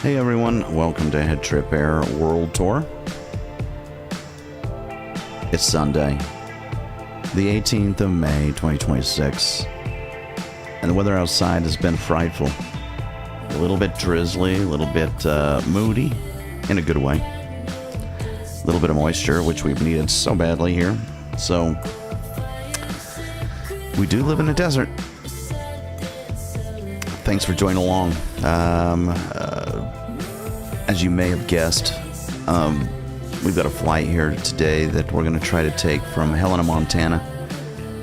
Hey everyone, welcome to HeadTrip Air World Tour. It's Sunday, the 18th of May, 2026, and the weather outside has been frightful. A little bit drizzly, a little bit moody, in a good way. A little bit of moisture, which we've needed so badly here. So, we do live in a desert. Thanks for joining along. As you may have guessed, we've got a flight here today that we're going to try to take from Helena, Montana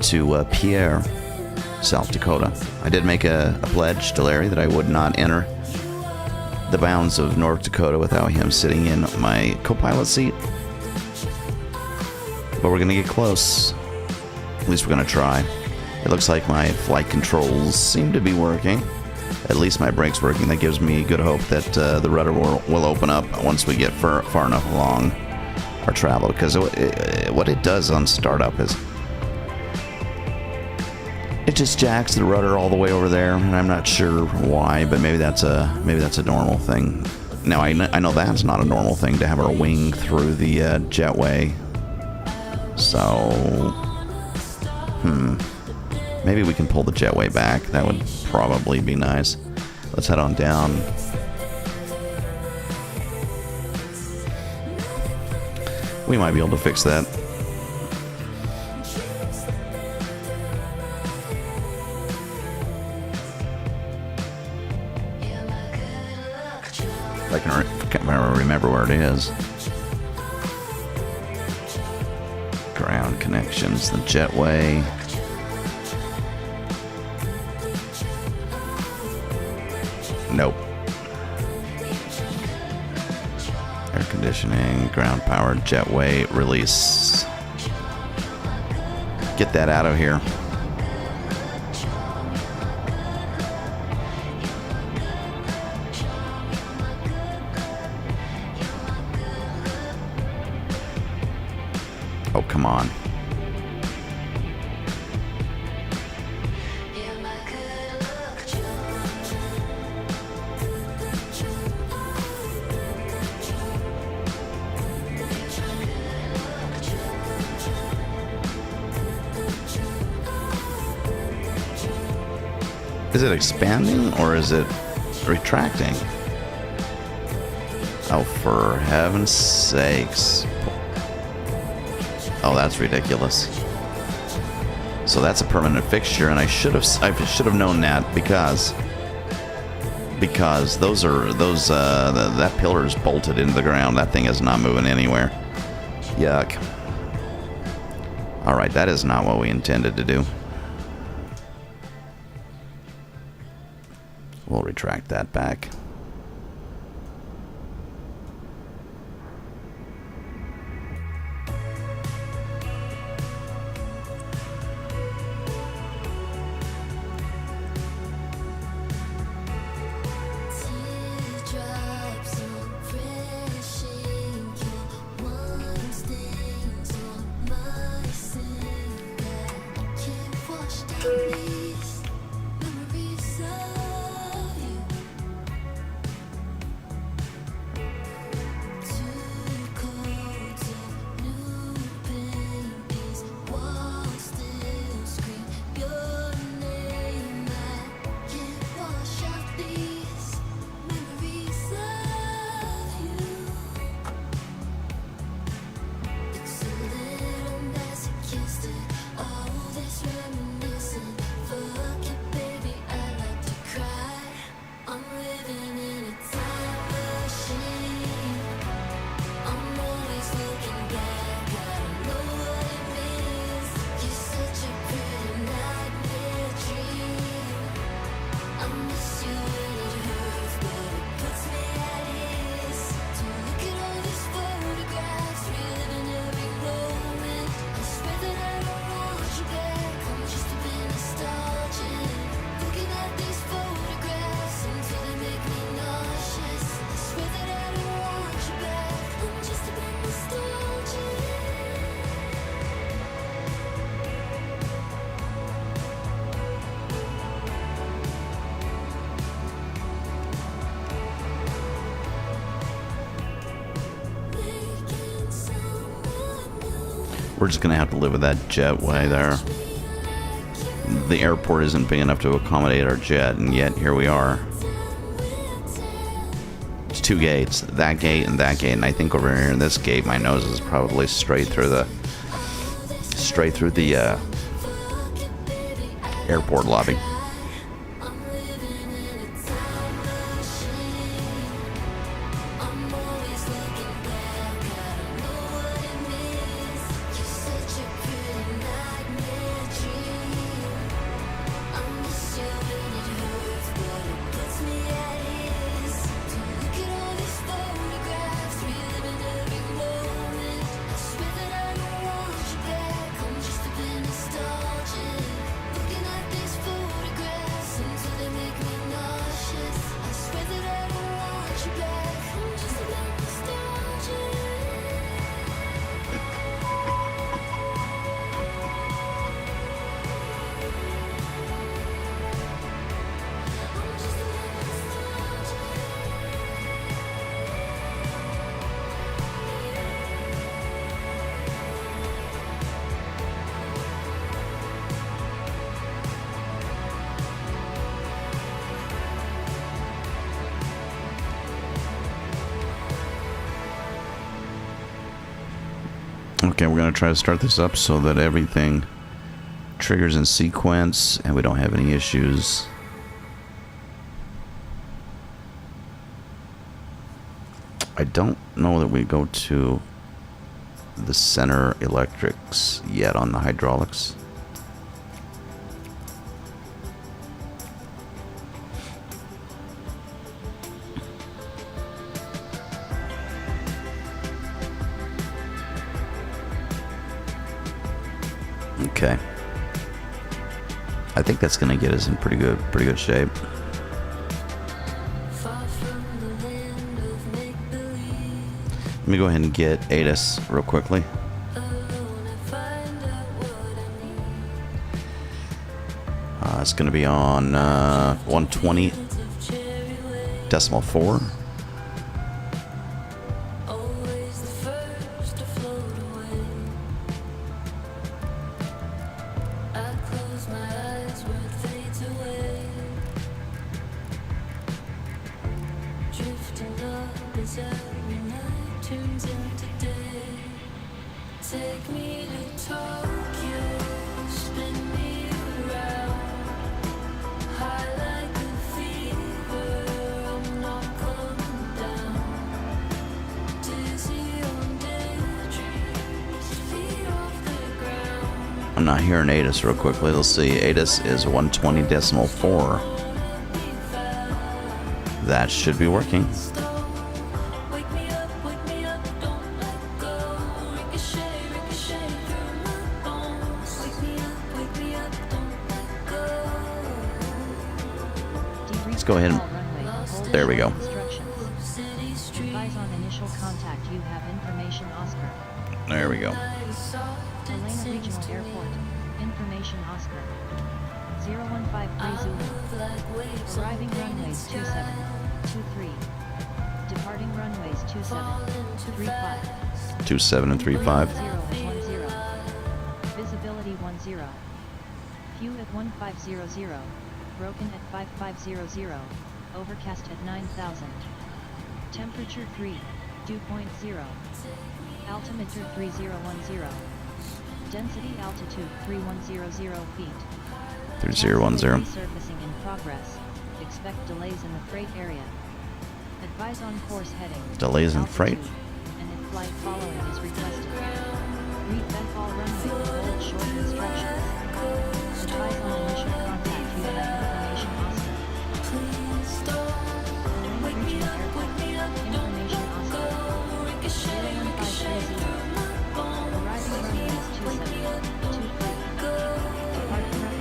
to Pierre, South Dakota. I did make a pledge to Larry that I would not enter the bounds of North Dakota without him sitting in my co-pilot seat. But we're going to get close. At least we're going to try. It looks like my flight controls seem to be working. At least my brake's working. That gives me good hope that the rudder will open up once we get far enough along our travel. Because what it does on startup is it just jacks the rudder all the way over there, and I'm not sure why, but maybe that's a normal thing. Now I know that's not a normal thing to have our wing through the jetway. So, maybe we can pull the jetway back. That would probably be nice. Let's head on down. We might be able to fix that. I can't remember where it is. Ground connections, the jetway. Nope. Air conditioning, ground powered jetway release. Get that out of here. Oh, come on. Is it expanding or is it retracting? Oh, for heaven's sakes. Oh, that's ridiculous. So that's a permanent fixture, and I should have known that because that pillar is bolted into the ground. That thing is not moving anywhere. Yuck. All right, that is not what we intended to do. We'll retract that back. We're just gonna have to live with that jetway there. The airport isn't big enough to accommodate our jet, and yet here we are. It's two gates, that gate and that gate, and I think over here in this gate, my nose is probably straight through the airport lobby. Okay, we're going to try to start this up so that everything triggers in sequence and we don't have any issues. I don't know that we go to the center electrics yet on the hydraulics. Okay. I think that's going to get us in pretty good shape. Let me go ahead and get ATIS real quickly. It's going to be on 120.4. I'm not hearing ATIS real quickly. Let's see. ATIS is 120.4. That should be working. Let's go ahead and... There we go. There we go. Helena Regional Airport. Information Oscar. 0153 Zulu. Arriving runways 2723. Departing runways 2735. 27 and 35. 0 and 10. Visibility 10. View at 1500. Broken at 5500. Overcast at 9000. Temperature 3. Dew point 0. Altimeter 3010. Density altitude 3100 feet. 3010. Surfacing in progress. Expect delays in the freight area. Advise on course heading. Delays in freight? And if flight following is requested. Read Benfall runway with bold short instructions. Advise on initial contact via information Oscar. Helena Regional Airport. Information Oscar. 0153 Arriving runways 2723. Departing runway.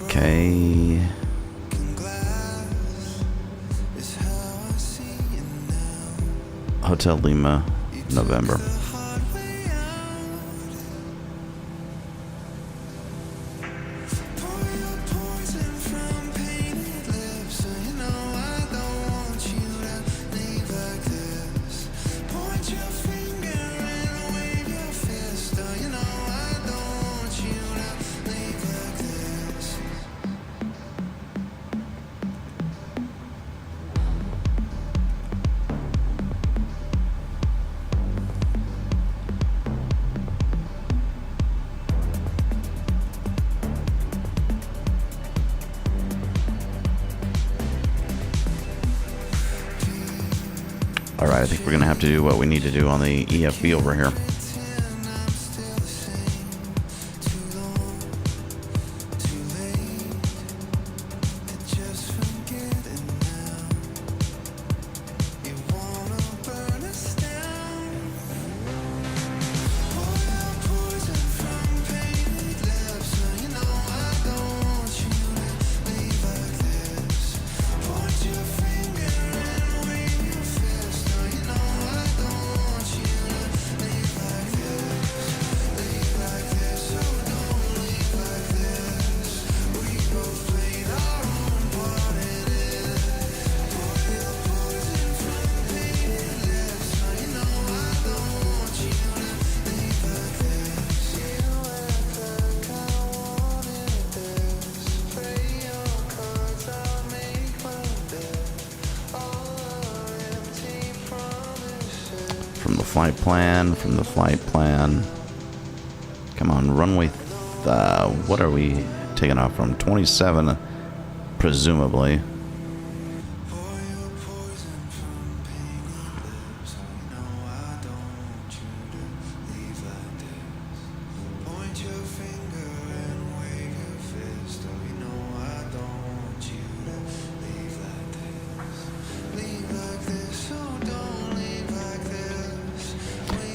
Okay. Hotel Lima, November. Alright, I think we're going to have to do what we need to do on the EFB over here. From the flight plan. Come on, runway. What are we taking off from? 27, presumably.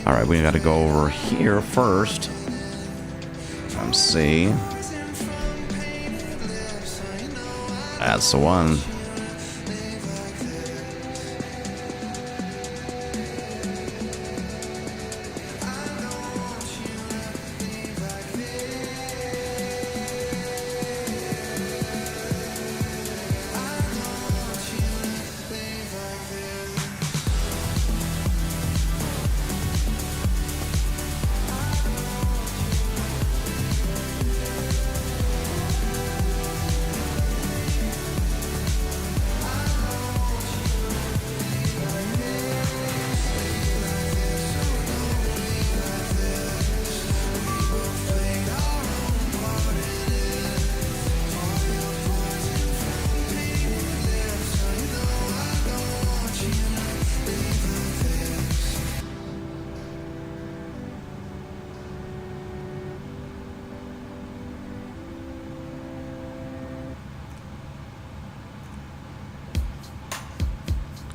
Alright, we gotta go over here first. Let's see. That's the one.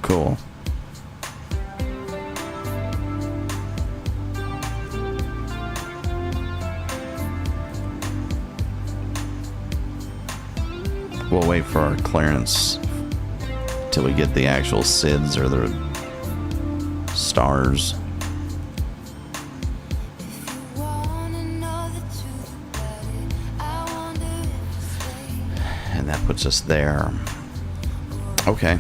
Cool. We'll wait for our clearance till we get the actual SIDS or the stars. And that puts us there. Okay.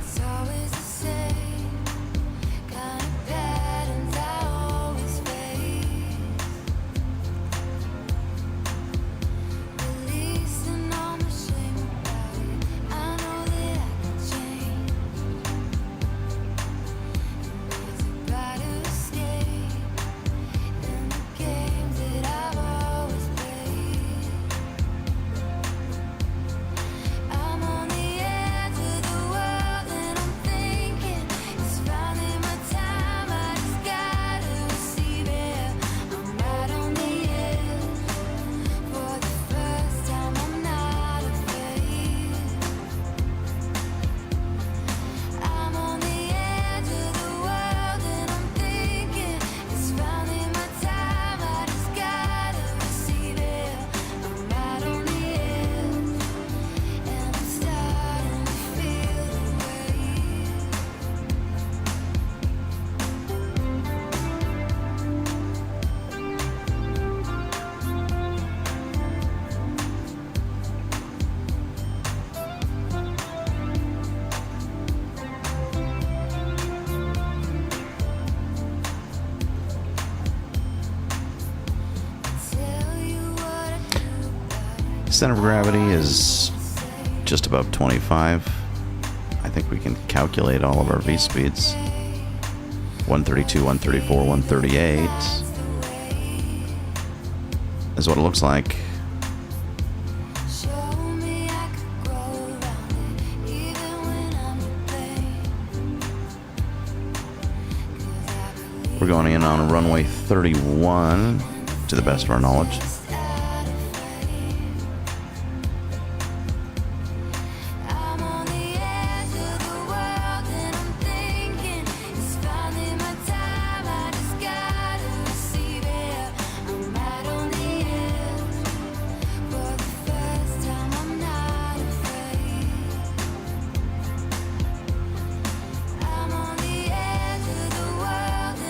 Center of gravity is just above 25. I think we can calculate all of our V speeds. 132, 134, 138 is what it looks like. We're going in on runway 31 to the best of our knowledge.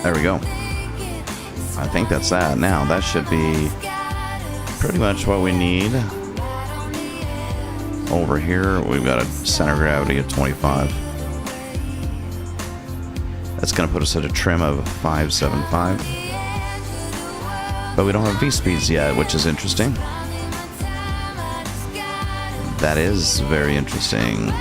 There we go. I think that's that. Now, that should be pretty much what we need. Over here, we've got a center of gravity of 25. That's going to put us at a trim of 575. But we don't have V-speeds yet, which is interesting. That is very interesting.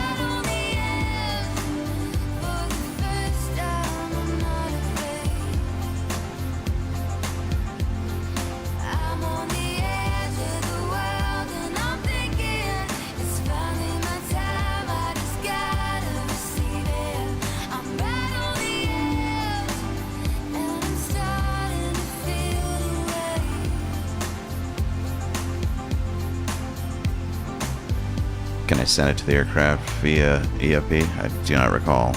Can I send it to the aircraft via EFP? I do not recall.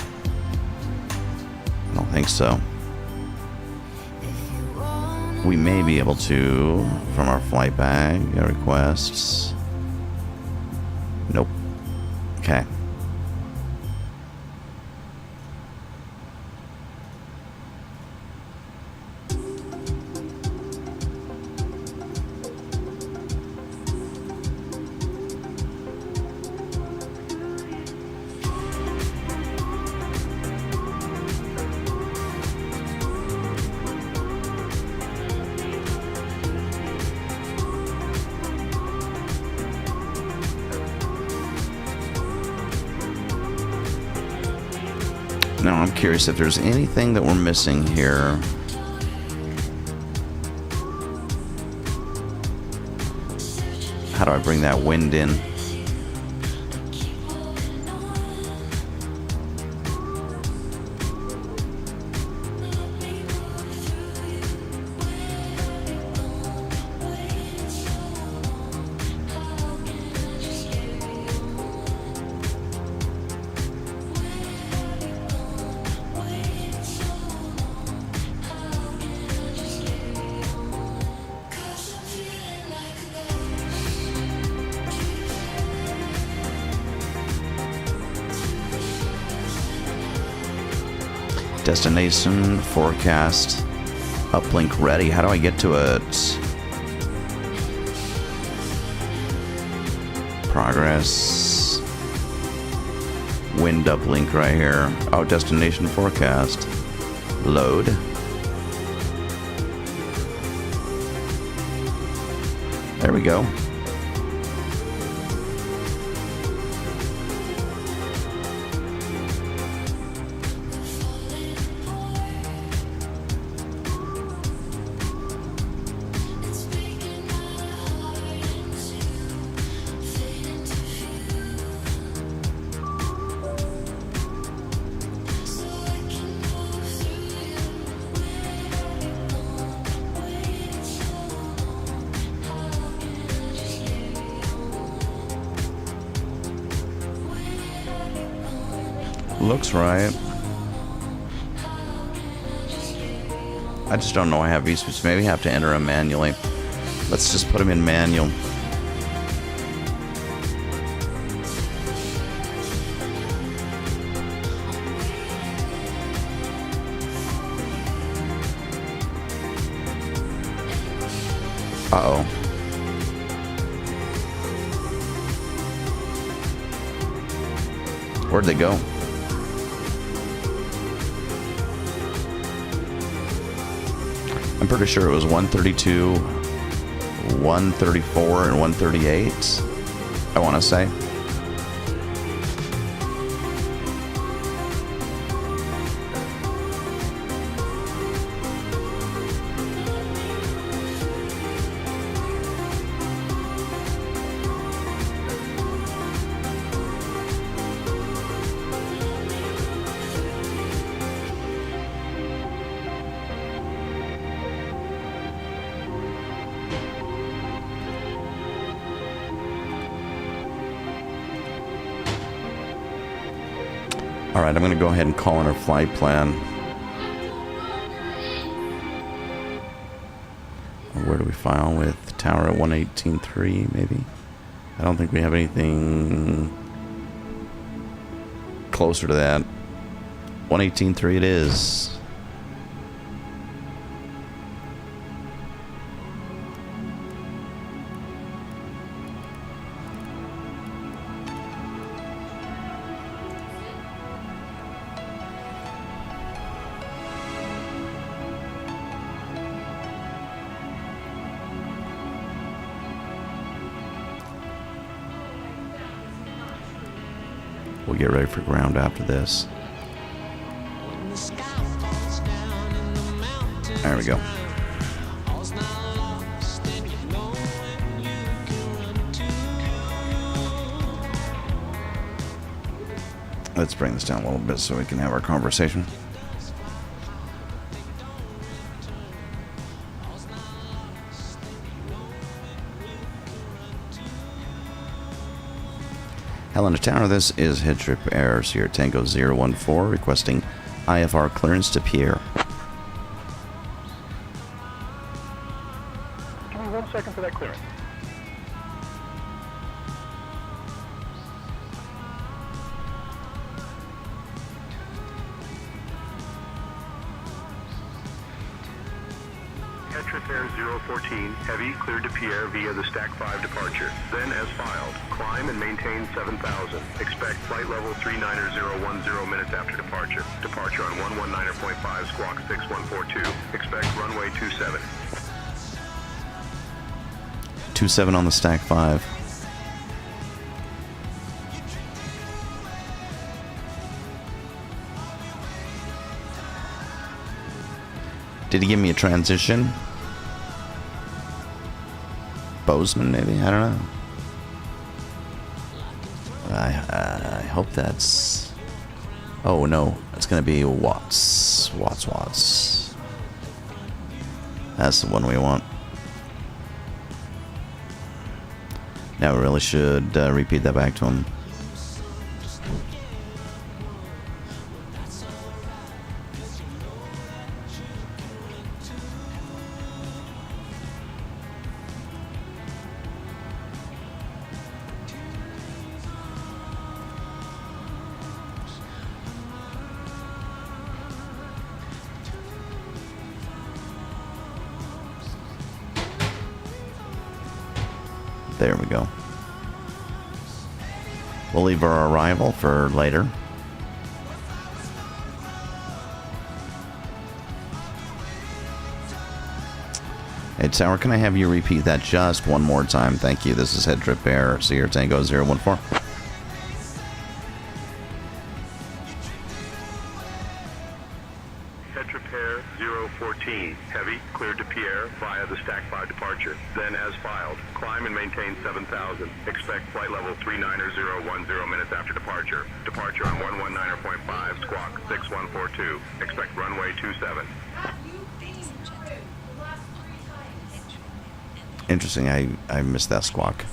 I don't think so. We may be able to from our flight bag requests. Nope. Okay. Now I'm curious if there's anything that we're missing here. How do I bring that wind in? Destination forecast uplink ready. How do I get to it? Progress. Wind uplink right here. Oh, destination forecast. Load. There we go. Looks right. I just don't know I have V-speeds. Maybe I have to enter them manually. Let's just put them in manual. Uh-oh. Where'd they go? I'm pretty sure it was 132, 134 and 138, I want to say. Alright, I'm going to go ahead and call in our flight plan. Where do we file with? Tower at 118.3, maybe? I don't think we have anything closer to that. 118.3 it is. We'll get ready for ground after this. There we go. Let's bring this down a little bit so we can have our conversation. Helena Tower, this is HeadTrip Air, Sierra Tango 014, requesting IFR clearance to Pierre. Give me 1 second for that clearance. HeadTrip Air 014, heavy, cleared to Pierre via the Stack 5 departure. Then, as filed, climb and maintain 7,000. Expect flight level 39010 minutes after departure. Departure on 119.5, squawk 6142. Expect runway 27. 27 on the Stack 5. Did he give me a transition? Bozeman, maybe? I don't know. I hope that's... Oh, no. It's going to be Watts. That's the one we want. Now we really should repeat that back to him. There we go. We'll leave our arrival for later. Hey, Tower, can I have you repeat that just one more time? Thank you. This is HeadTrip Air, Sierra Tango 014. HeadTrip Air 014, heavy, cleared to Pierre via the Stack 5 departure. Then, as filed, climb and maintain 7,000. Expect flight level 39010 minutes after departure. Departure on 119.5, squawk 6142. Expect runway 27. Interesting, I missed that squawk.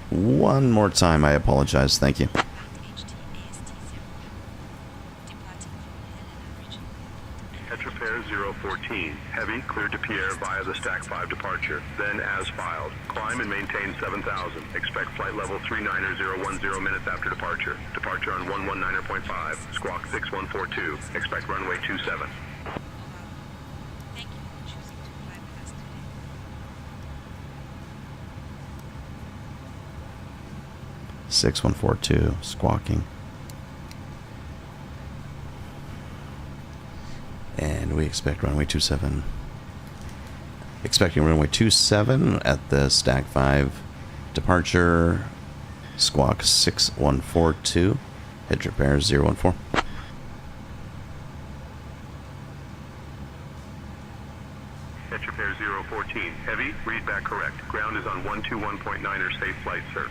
One more time, I apologize. Thank you. HeadTrip Air 014, heavy, cleared to Pierre via the Stack 5 departure. Then, as filed, climb and maintain 7,000. Expect flight level 39010 minutes after departure. Departure on 119.5, squawk 6142. Expect runway 27. 6142, squawking. And we expect runway 27. Expecting runway 27 at the Stack 5 departure. Squawk 6142. HeadTrip Air 014. HeadTrip Air 014. Heavy, read back correct. Ground is on 121.9er safe flight, sir.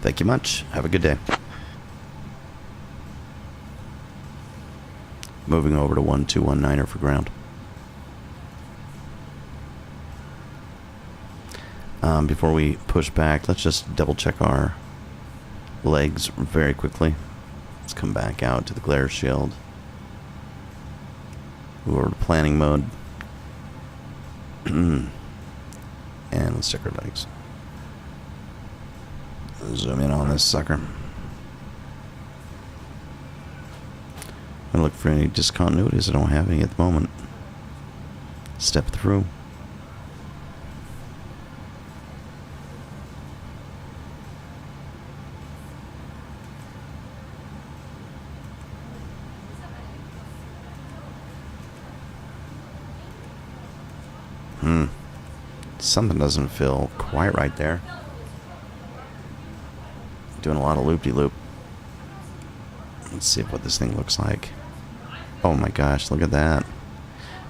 Thank you much. Have a good day. Moving over to 1219er for ground. Before we push back, let's just double check our legs very quickly. Let's come back out to the glare shield. Over to planning mode. And let's check our legs. Zoom in on this sucker. I'm gonna look for any discontinuities. I don't have any at the moment. Step through. Something doesn't feel quite right there. Doing a lot of loop-de-loop. Let's see what this thing looks like. Oh my gosh, look at that.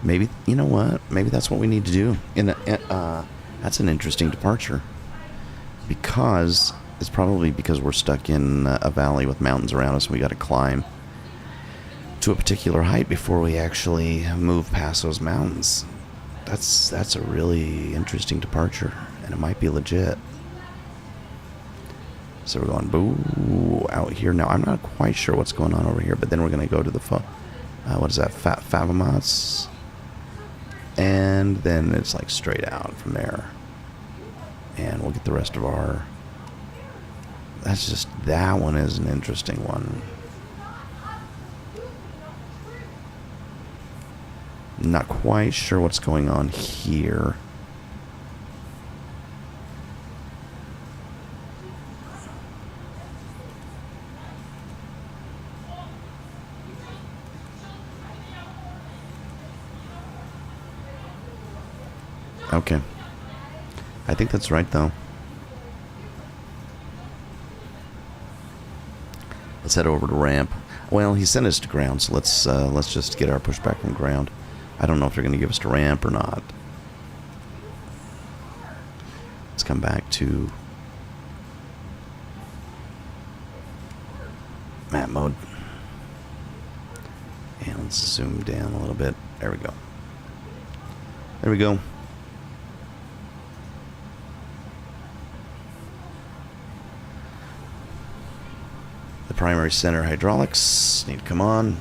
Maybe, you know what? Maybe that's what we need to do. That's an interesting departure. Because, it's probably because we're stuck in a valley with mountains around us and we got to climb to a particular height before we actually move past those mountains. That's a really interesting departure, and it might be legit. So we're going boo out here now. I'm not quite sure what's going on over here, but then we're going to go to the what is that? Favomats, and then it's like straight out from there, and we'll get the rest of our. That one is an interesting one. Not quite sure what's going on here. Okay. I think that's right, though. Let's head over to ramp. Well, he sent us to ground, so let's just get our pushback from ground. I don't know if they're going to give us to ramp or not. Let's come back to map mode. And let's zoom down a little bit. There we go. There we go. The primary center hydraulics need to come on.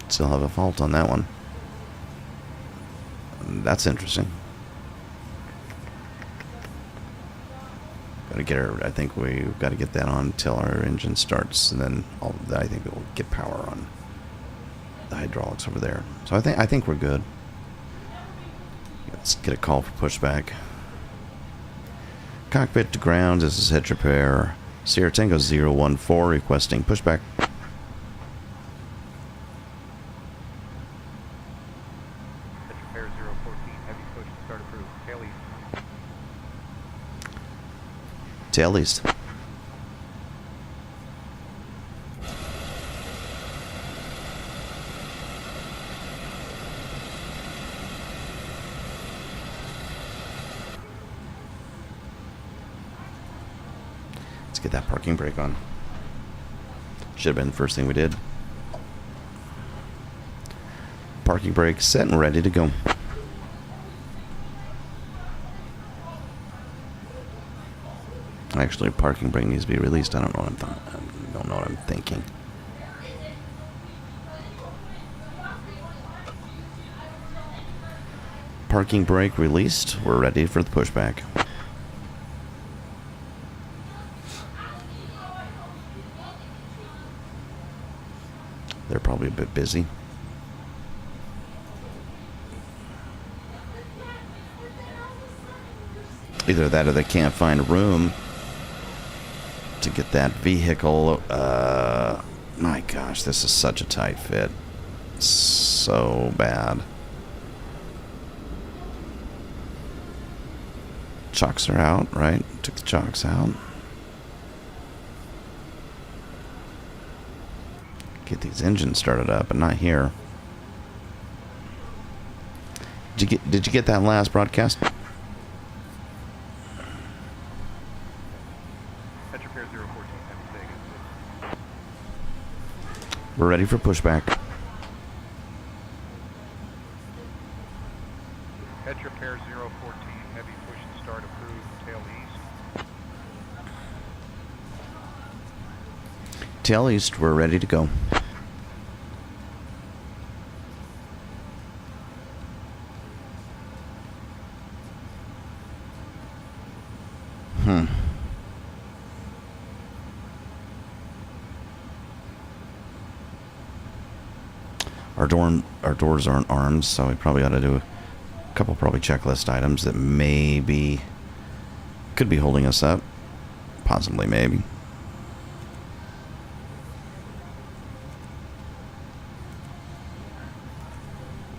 Still have a fault on that one. That's interesting. Gotta get her. I think we've got to get that on until our engine starts, and then I think it will get power on the hydraulics over there. So I think we're good. Let's get a call for pushback. Cockpit to ground. This is HeadTrip Air. Sierra Tango 014 requesting pushback. Air 014, heavy push to start approved. Tail east. Tail east. Let's get that parking brake on. Should have been the first thing we did. Parking brake set and ready to go. Actually, parking brake needs to be released. I don't know what I'm thinking. Parking brake released. We're ready for the pushback. They're probably a bit busy. Either that or they can't find room to get that vehicle. My gosh, this is such a tight fit. So bad. Chocks are out, right? Took the chocks out. Get these engines started up, but not here. Did you get that last broadcast? HeadTrip Air 014, heavy Vegas. We're ready for pushback. HeadTrip Air 014, heavy push and start approved, tail east. Tail east, we're ready to go. Our doors aren't armed, so we probably ought to do a couple probably checklist items that maybe could be holding us up. Possibly, maybe.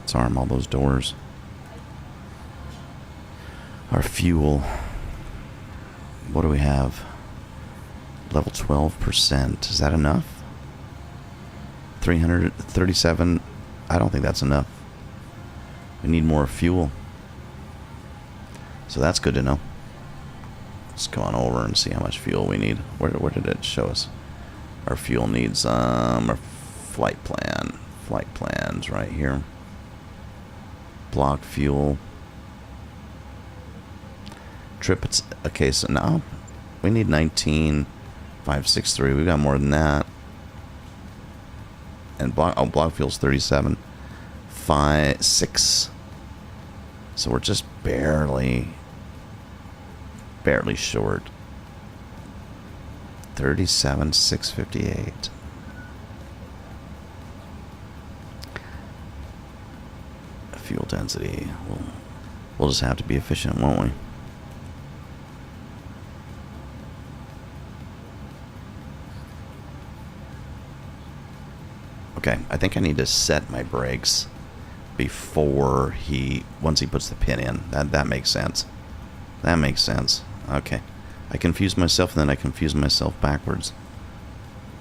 Let's arm all those doors. Our fuel. What do we have? Level 12%. Is that enough? 337. I don't think that's enough. We need more fuel. So that's good to know. Let's go on over and see how much fuel we need. Where did it show us? Our fuel needs, our flight plan. Flight plan's right here. Block fuel. Trip, it's okay, so now we need 19,563. We've got more than that. And block fuel's 37,556. So we're just barely short. 37,658. Fuel density. We'll just have to be efficient, won't we? Okay, I think I need to set my brakes before once he puts the pin in. That makes sense. That makes sense. Okay. I confused myself and then I confused myself backwards.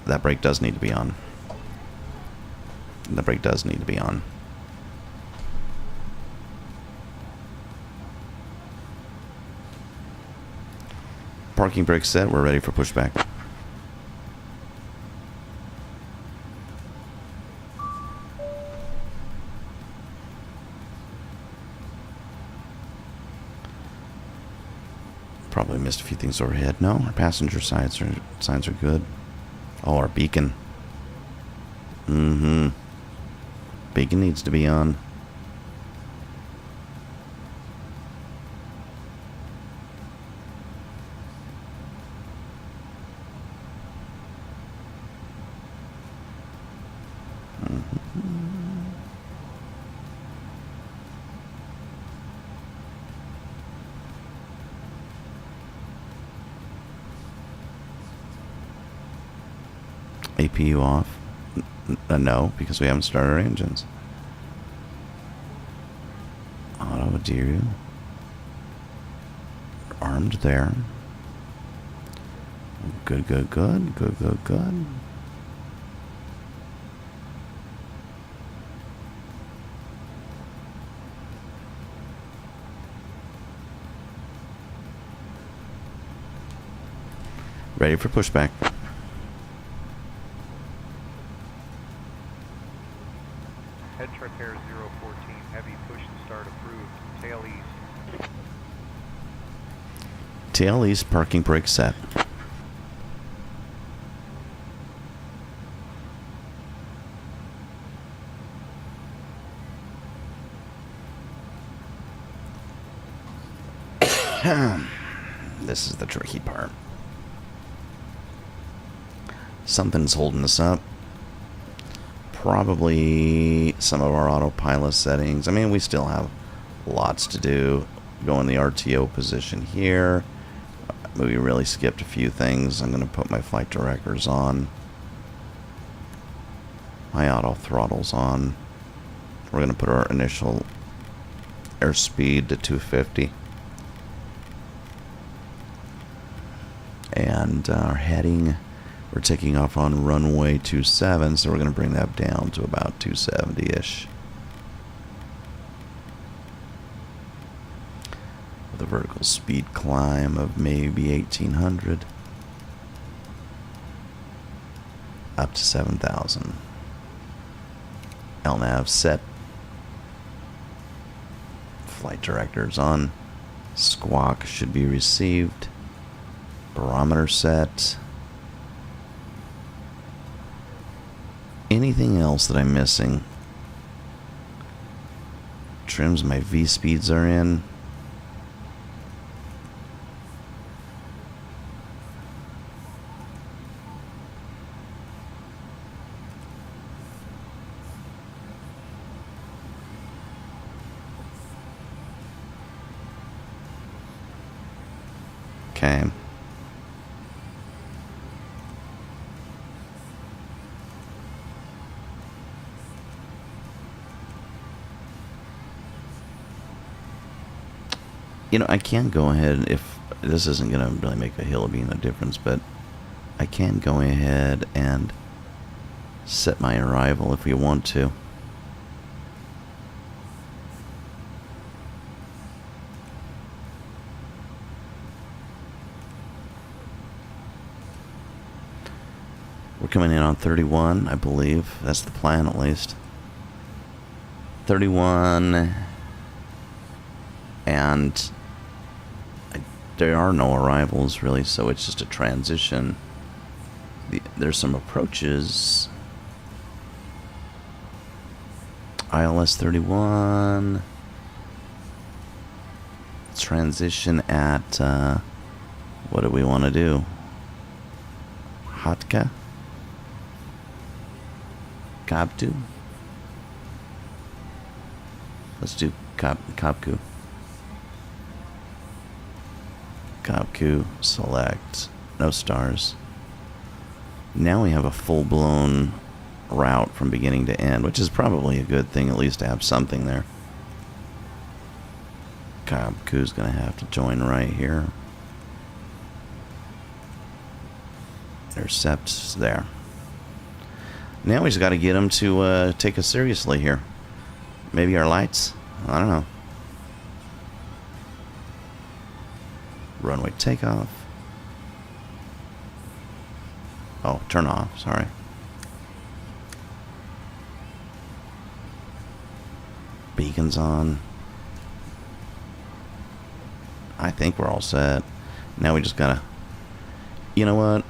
That brake does need to be on. The brake does need to be on. Parking brake set. We're ready for pushback. Probably missed a few things overhead. No, our passenger signs are good. Oh, our beacon. Beacon needs to be on. APU off. No, because we haven't started our engines. Auto deer. Armed there. Good. Ready for pushback. HeadTrip Air 014, heavy push and start approved, tail east. Tail east, parking brake set. This is the tricky part. Something's holding us up. Probably some of our autopilot settings. I mean, we still have lots to do. go in the RTO position here. We really skipped a few things. I'm going to put my flight directors on. My auto throttles on. We're going to put our initial airspeed to 250. And our heading, we're taking off on runway 27, so we're going to bring that down to about 270-ish. With a vertical speed climb of maybe 1800. Up to 7,000. LNAV set. Flight directors on. Squawk should be received. Barometer set. Anything else that I'm missing? Trims, my V speeds are in. Okay. You know, I can go ahead, if this isn't going to really make a hill of being a difference, but I can go ahead and set my arrival if we want to. We're coming in on 31, I believe. That's the plan, at least. 31. And there are no arrivals, really, so it's just a transition. There's some approaches. ILS 31. Transition at, what do we want to do? Hatka? Kabtu? Let's do Kabku. Kabku, select, no stars. Now we have a full-blown route from beginning to end, which is probably a good thing, at least to have something there. Kabku's going to have to join right here. Intercepts there. Now we just got to get them to take us seriously here. Maybe our lights? I don't know. Runway takeoff. Oh, turn off, sorry. Beacons on. I think we're all set. Now we just gotta... You know what?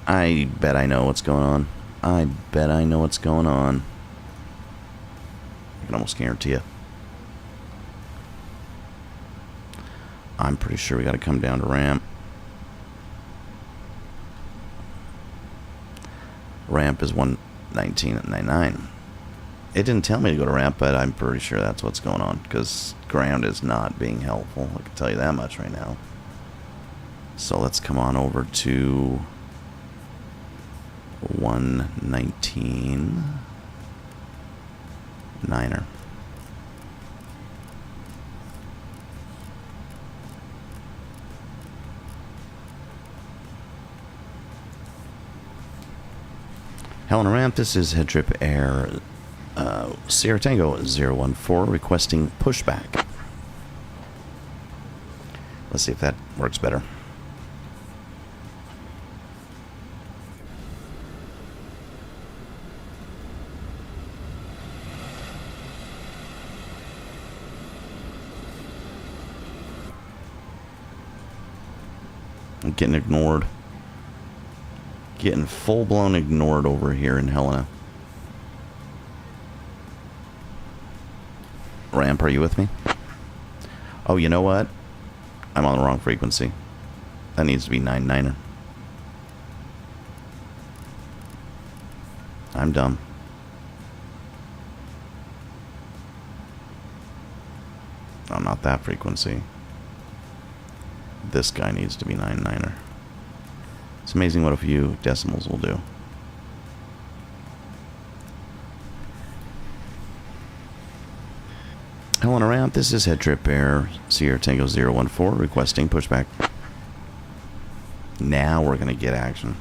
I bet I know what's going on. I bet I know what's going on. I can almost guarantee it. I'm pretty sure we got to come down to ramp. Ramp is 119.99. It didn't tell me to go to ramp, but I'm pretty sure that's what's going on, because ground is not being helpful. I can tell you that much right now. So let's come on over to 119.9er. Helena ramp, this is HeadTrip Air Sierra Tango 014 requesting pushback. Let's see if that works better. I'm getting ignored. Getting full-blown ignored over here in Helena. Ramp, are you with me? Oh, you know what? I'm on the wrong frequency. That needs to be 99er. I'm dumb. Oh, not that frequency. this guy needs to be 99er. It's amazing what a few decimals will do. Helena ramp, this is HeadTrip Air, Sierra Tango 014, requesting pushback. Now we're going to get action.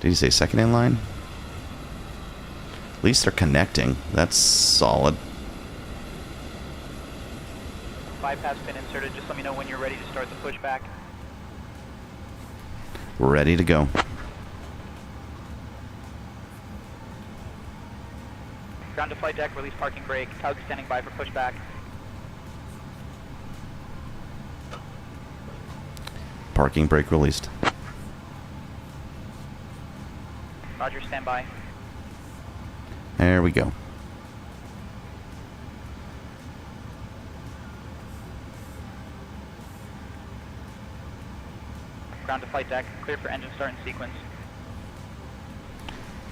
Did he say second in line? At least they're connecting. That's solid. Bypass pin inserted. Just let me know when you're ready to start the pushback. We're ready to go. Ground to flight deck, release parking brake. Tug standing by for pushback. Parking brake released. Roger, stand by. There we go. Ground to flight deck, clear for engine start and sequence.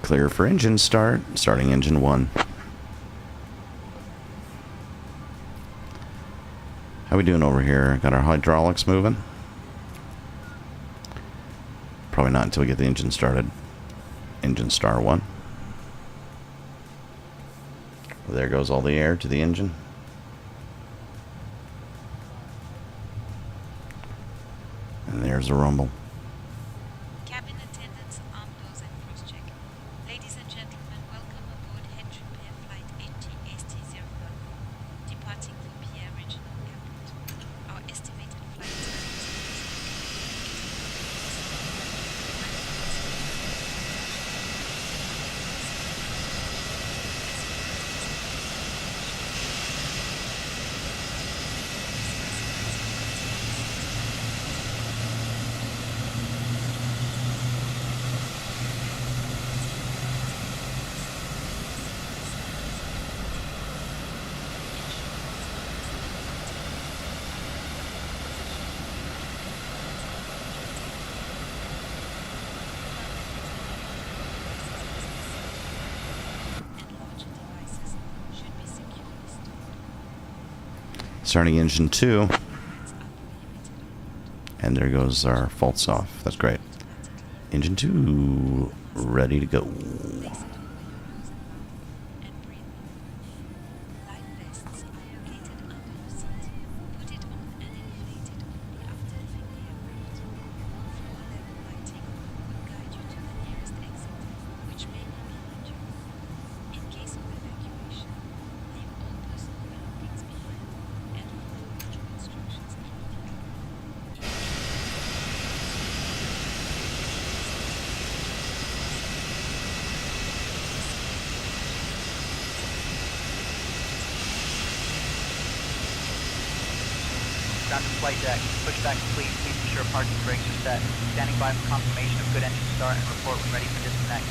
Clear for engine start. Starting engine 1. How we doing over here? Got our hydraulics moving? Probably not until we get the engine started. Engine star 1. There goes all the air to the engine. And there's the rumble. Cabin attendants, arm doors and cross-check. Ladies and gentlemen, welcome aboard HeadTrip Air Flight ATST-014, departing for Pierre Regional Airport. Our estimated flight time Starting engine 2. And there goes our faults off. That's great. Engine 2 ready to go. Ground to flight deck, pushback complete. Please ensure parking brakes are set. Standing by for confirmation of good engine start and report when ready for disconnect.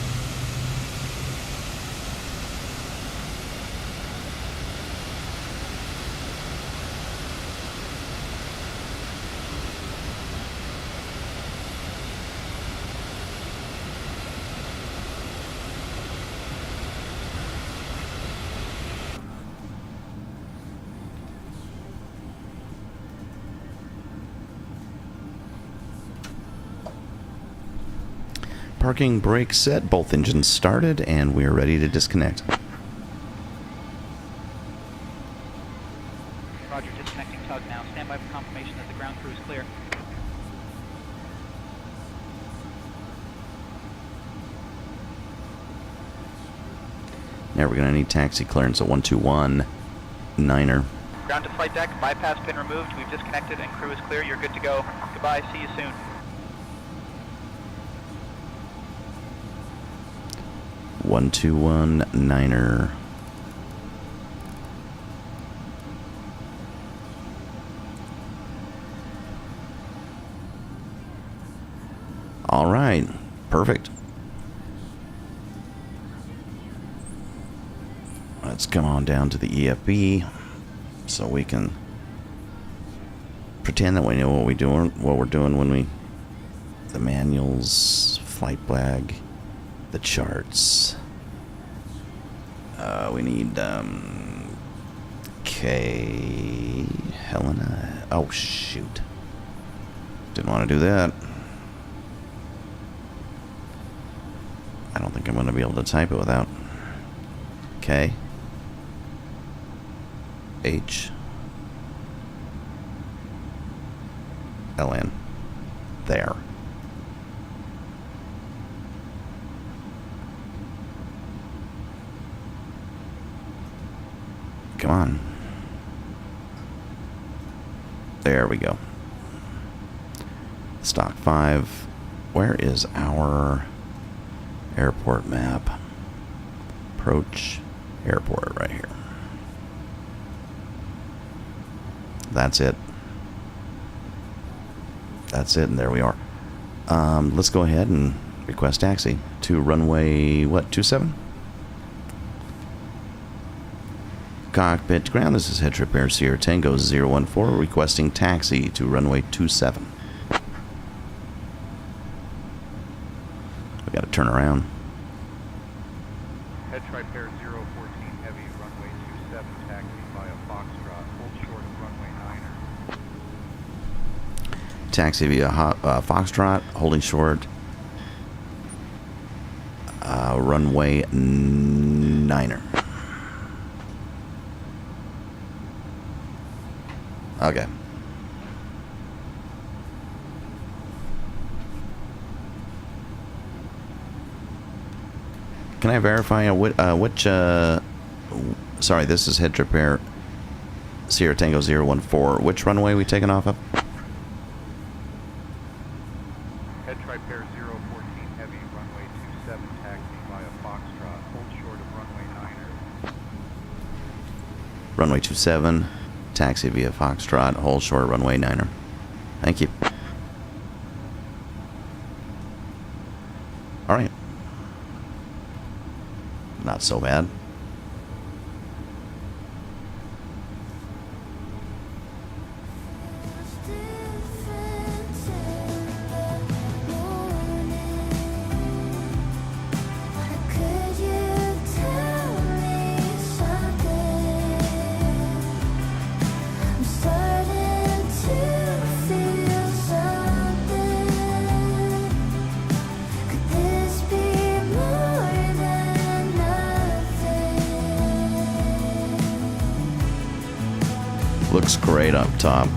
Parking brake set, both engines started, and we are ready to disconnect. Roger, disconnecting tug now. Stand by for confirmation that the ground crew is clear. Now we're going to need taxi clearance at 121-9er. Ground to flight deck, bypass pin removed. We've disconnected and crew is clear. You're good to go. Goodbye, see you soon. 121-9er. All right, perfect. Let's come on down to the EFB so we can pretend that we know what we're doing when we the manuals, flight flag, the charts. We need Okay, Helena. Oh, shoot. Didn't want to do that. I don't think I'm going to be able to type it without K, H, L, N. There. Come on. There we go. Stock 5. Where is our airport map? Approach airport right here. That's it. That's it, and there we are. Let's go ahead and request taxi to runway, what, 27? Cockpit to ground, this is HeadTrip Air Sierra Tango 014, requesting taxi to runway 27. We gotta turn around. HeadTrip Air 014 Heavy, runway 27, taxi via Foxtrot, hold short of runway 9er. Taxi via Foxtrot, holding short, runway 9er. Okay. Can I verify which sorry, this is HeadTrip Air Sierra Tango 014. Which runway we taking off of? HeadTrip Air 014 Heavy, runway 27, taxi via Foxtrot, hold short of runway 9er. Runway 27, taxi via Foxtrot, hold short runway 9er. Thank you. Alright. Not so bad. Looks great up top.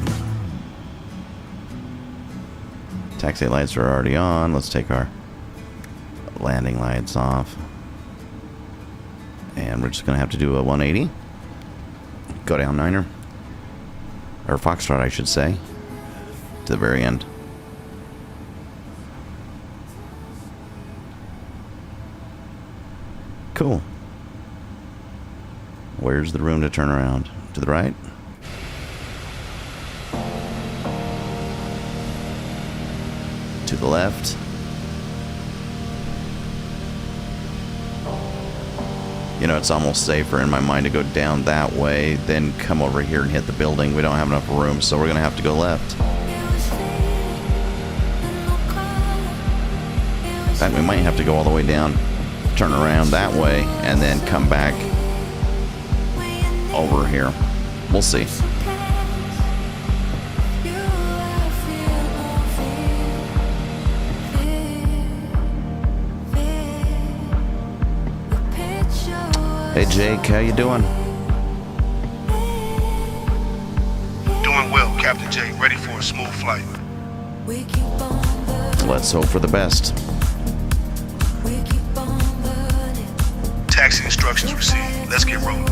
Taxi lights are already on. Let's take our landing lights off. And we're just going to have to do a 180. Go down 9er. Or Foxtrot, I should say. To the very end. Cool. Where's the room to turn around? To the right? To the left. You know, it's almost safer in my mind to go down that way than come over here and hit the building. We don't have enough room, so we're gonna have to go left. In fact, we might have to go all the way down, turn around that way, and then come back over here. We'll see. Hey Jake, how you doing? Doing well, Captain Jake. Ready for a smooth flight. Let's hope for the best. Taxi instructions received. Let's get rolling.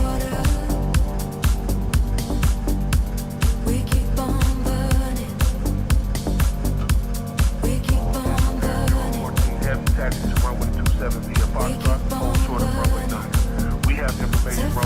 Heavy taxi to runway 27 via Foxtrot, hold short of runway 9. We have information from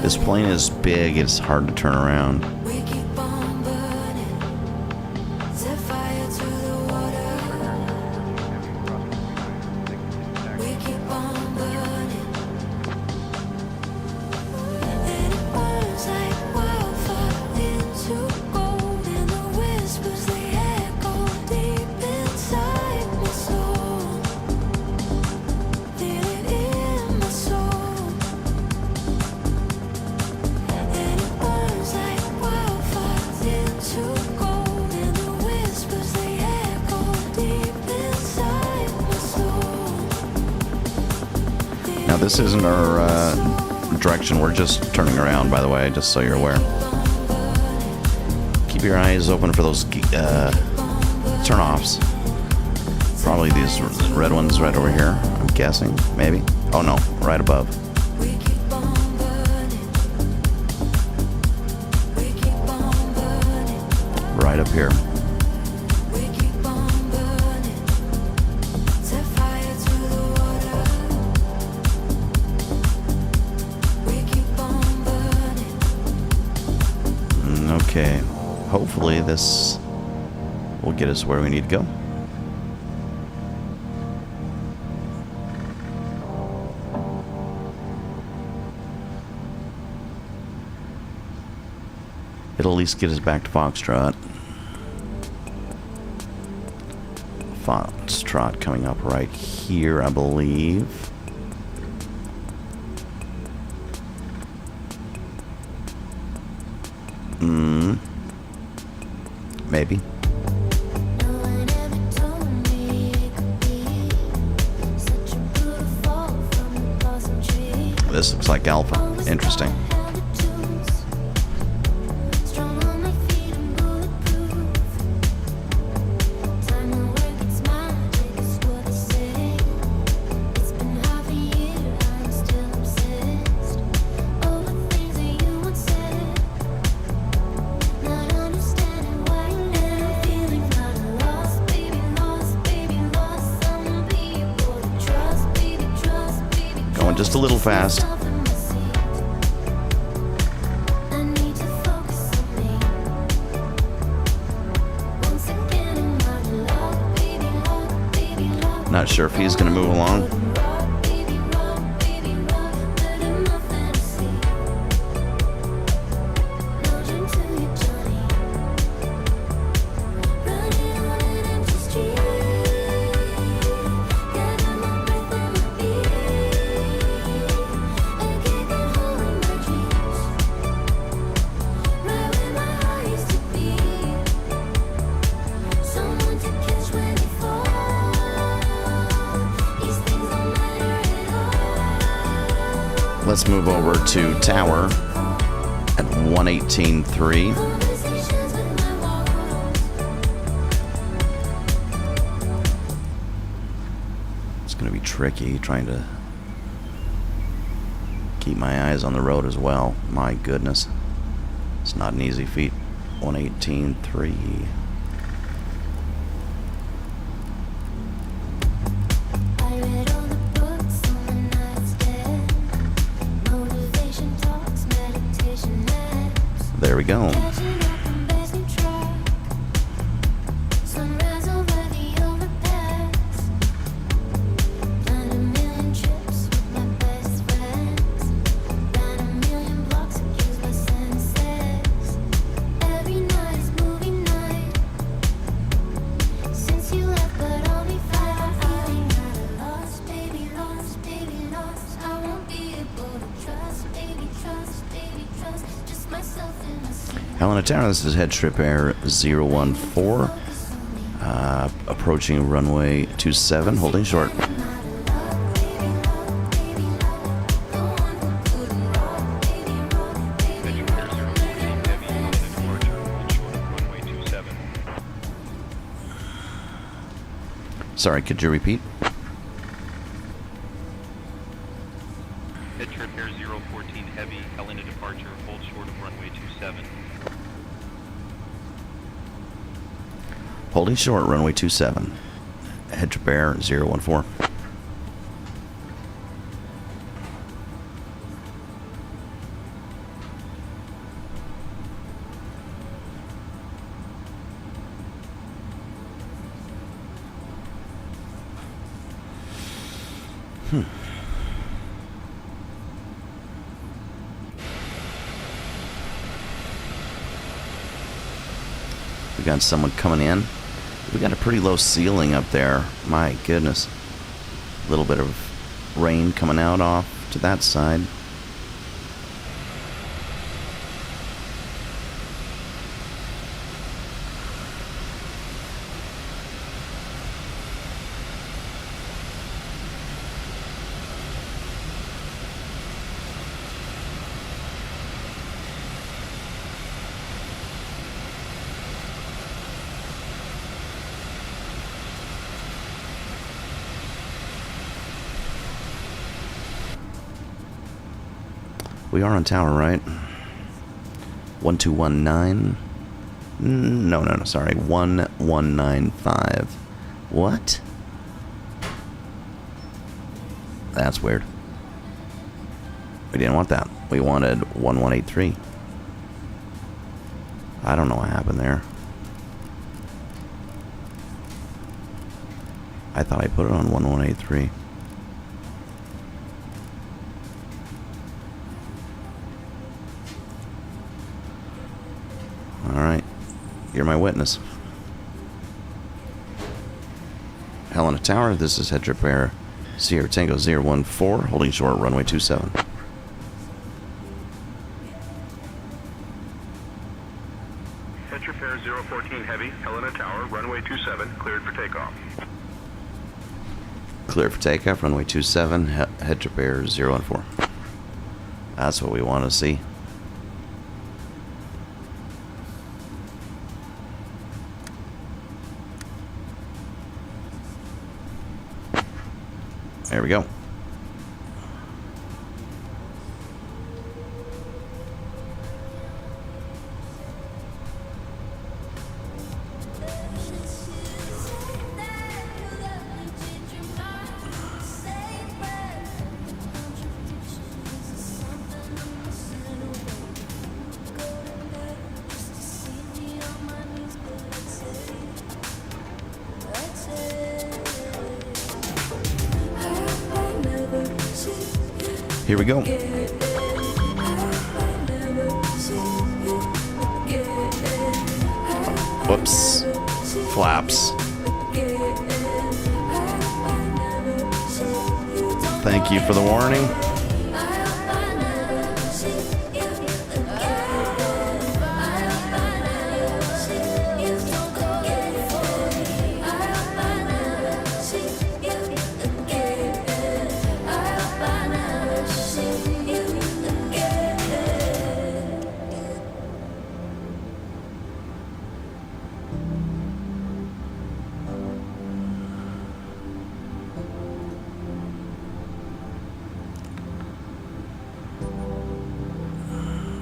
This plane is big, it's hard to turn around. We keep on burning, set fire to the water. We keep on burning, and it burns like wildfire into gold. And the whispers they echo deep inside my soul. Feel it in my soul. And it burns like wildfire into gold. And the whispers they echo deep inside my soul. Now this isn't our direction, we're just turning around, by the way, just so you're aware. Keep your eyes open for those turn-offs. Probably these red ones right over here, I'm guessing, maybe. Oh no, right above. We keep on burning. We keep on burning. Right up here. We keep on burning. Set fire to the water. We keep on burning. Okay, hopefully this will get us where we need to go. It'll at least get us back to Foxtrot. Foxtrot coming up right here, I believe. Maybe. No one ever told me it could be such a brutal fall from the blossom tree. This looks like Alpha. Interesting. Strong on my feet and bulletproof. Time and work, it's magic, is what they say. It's been half a year, I'm still obsessed over things that you once said. Not understanding why, and I'm feeling kinda lost, baby, lost, baby, lost. Some people to trust, baby, trust, baby, Going just a little fast. trust. I need to focus on me. Once again in my love, baby, love. Not sure if he's gonna move along. Rock, baby, rock, but in my fantasy. No dream to you, Johnny. Running on an empty street. Gather my breath and my beat. And keep on holding my dreams. Right where my heart used to be. Someone to catch when you fall. These things don't matter at all. Let's move over to Tower at 118.3. Conversations with my walls. It's gonna be tricky trying to keep my eyes on the road as well. My goodness. It's not an easy feat. 118.3. I read all the books on the nightstand. Motivation talks, meditation apps. There we go. Catching up on best new track. Sunrise over the overpass. Planned a million trips with my best friends. Ran a million blocks accused by sunsets. Every night is movie night. Since you left, but only 5 feeling kinda lost, baby, lost, baby, lost. I won't be able to trust, baby, trust, baby, trust. Just myself in the sea. Helena Tower, this is HeadTrip Air 014. Approaching runway 27, holding short. Sorry, could you repeat? HeadTrip Air 014 Heavy, Helena departure, hold short of runway 27. Holding short, runway 27. HeadTrip Air 014. We got someone coming in. We got a pretty low ceiling up there. My goodness. A little bit of rain coming out off to that side. We are on tower, right? 1219. No, sorry. 1195. What? That's weird. We didn't want that. We wanted 1183. I don't know what happened there. I thought I put it on 1183. Alright, you're my witness. Helena Tower, this is HeadTrip Air Sierra Tango 014, holding short, runway 27. HeadTrip Air 014 Heavy, Helena Tower, runway 27, cleared for takeoff. Clear for takeoff, runway 27, HeadTrip Air 014. That's what we want to see. There we go. Here we go. Whoops. Flaps. Thank you for the warning.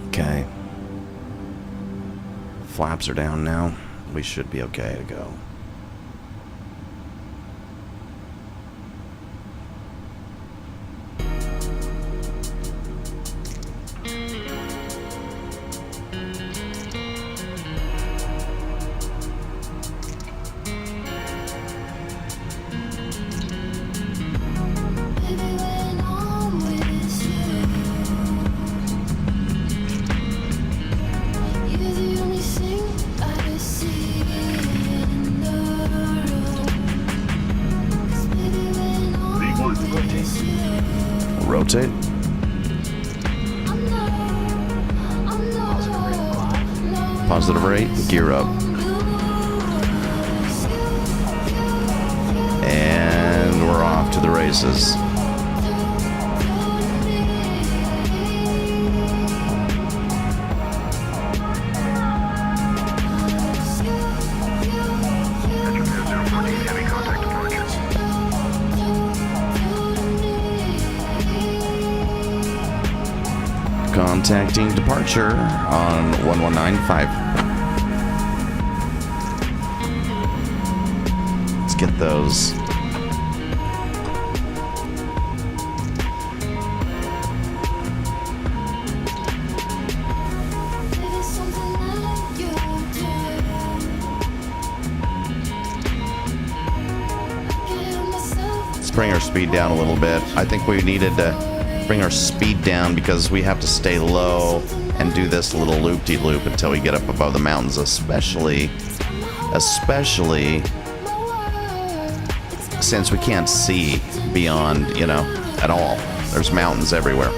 Okay. Flaps are down now. We should be okay to go. Rotate. Positive rate, gear up. And we're off to the races. Contacting departure on 1195. Let's get those. Let's bring our speed down a little bit. I think we needed to bring our speed down because we have to stay low and do this little loop-de-loop until we get up above the mountains, especially since we can't see beyond, you know, at all. There's mountains everywhere.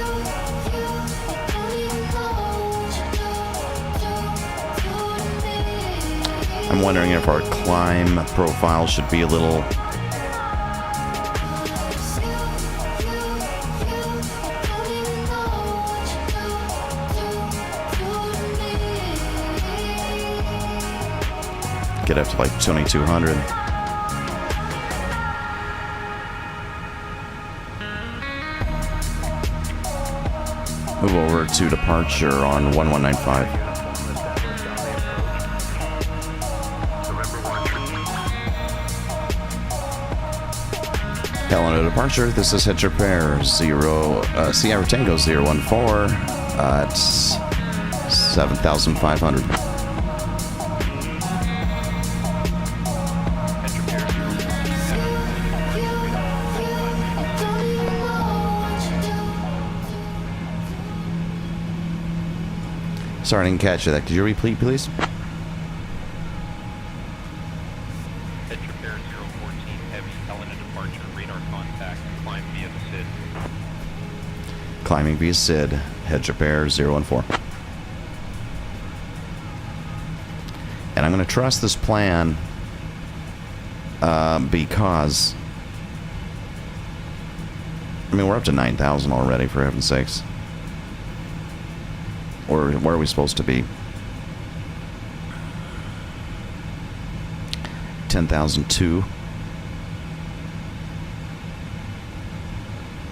I'm wondering if our climb profile should be a little... get up to like 2200. Move over to departure on 1195. Helena departure. This is HeadTrip Air Sierra Tango 014 at 7,500. Sorry, I didn't catch that. Could you repeat, please? HeadTrip Air 014 Heavy, Helena departure, radar contact, climb via the SID. Climbing via SID, HeadTrip Air 014. And I'm going to trust this plan because... I mean, we're up to 9,000 already, for heaven's sakes. Or where are we supposed to be? 10,002.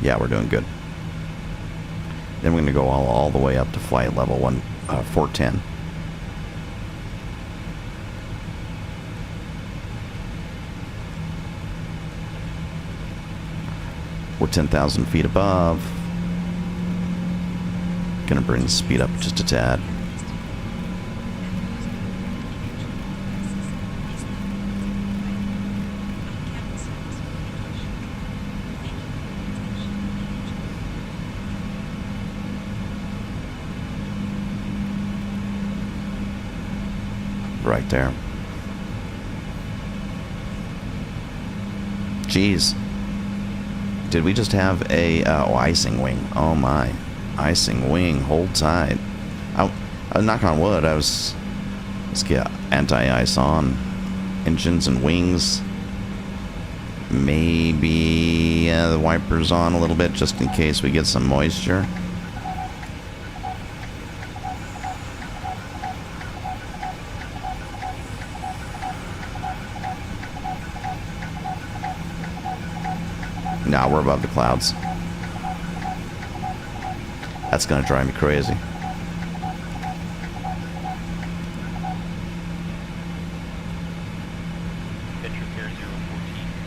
Yeah, we're doing good. Then we're going to go all the way up to flight level 410. We're 10,000 feet above. Gonna bring the speed up just a tad. Right there. Jeez. Did we just have a icing wing? Oh my. Icing wing, hold tight. I knock on wood. Let's get anti-ice on engines and wings. Maybe the wipers on a little bit just in case we get some moisture. Nah, we're above the clouds. That's going to drive me crazy. HeadTrip Air 014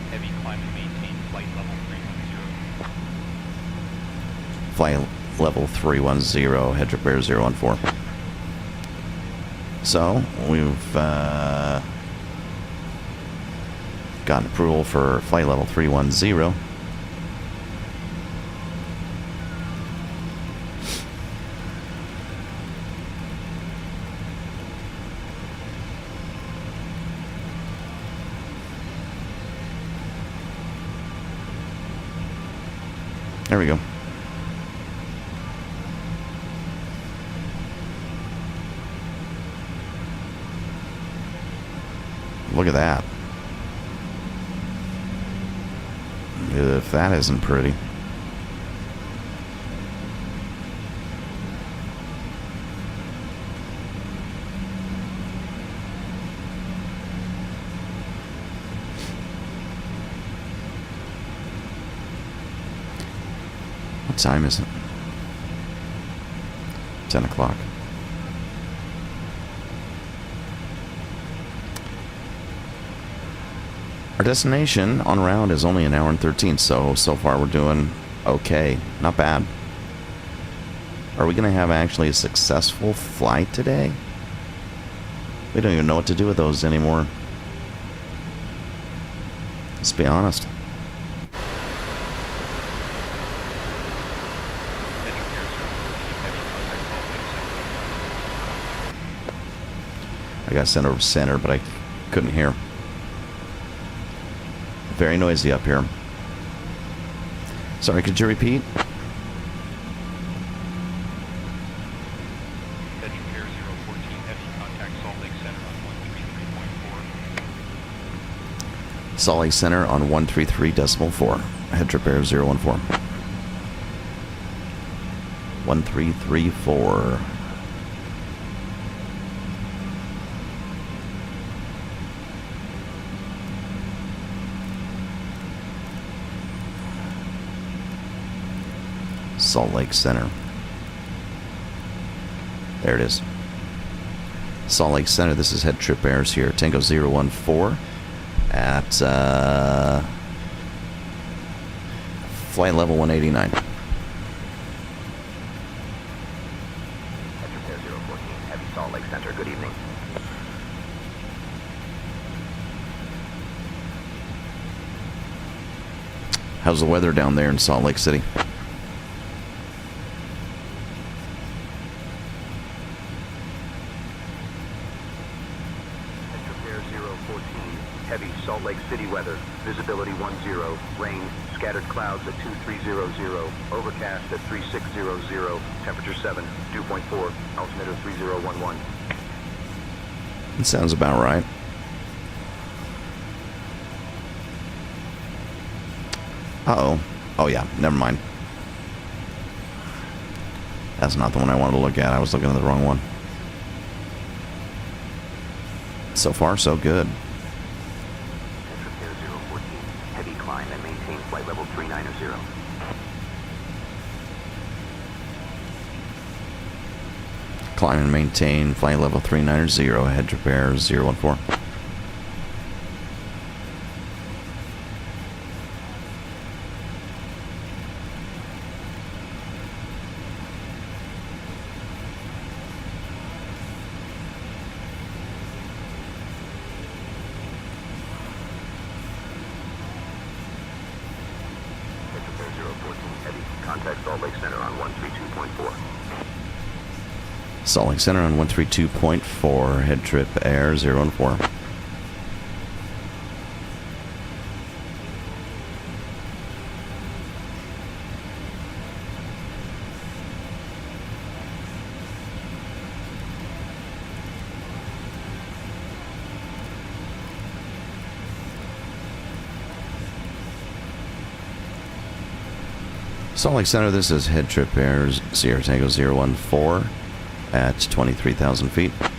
Heavy, climb and maintain flight level 310. Flight level 310, HeadTrip Air 014. So, we've gotten approval for flight level 310. There we go. Look at that. If that isn't pretty. What time is it? 10 o'clock. Our destination on route is only an hour and 13, so far we're doing okay. Not bad. Are we going to have actually a successful flight today? We don't even know what to do with those anymore. Let's be honest. I got sent over to center, but I couldn't hear. Very noisy up here. Sorry, could you repeat? HeadTrip Air 014 Heavy, contact Salt Lake Center on 133.4. Salt Lake Center on 133.4. HeadTrip Air 014. 1334. Salt Lake Center. There it is. Salt Lake Center, this is HeadTrip Airs here. Tango 014 at flight level 189. HeadTrip Air 014, Heavy Salt Lake Center, good evening. How's the weather down there in Salt Lake City? HeadTrip Air 014, heavy Salt Lake City weather, visibility 10, rain, scattered clouds at 2300, overcast at 3600, temperature 7, dew point 4, altimeter 3011. It sounds about right. Uh-oh. Oh, yeah. Never mind. That's not the one I wanted to look at. I was looking at the wrong one. So far, so good. HeadTrip Air 014, heavy climb and maintain flight level 390. Climb and maintain flight level 390. HeadTrip Air 014. HeadTrip Air 014, heavy, contact Salt Lake Center on 132.4. Salt Lake Center on 132.4. HeadTrip Air 014. Salt Lake Center, this is HeadTrip Air Sierra Tango 014 at 23,000 feet. HeadTrip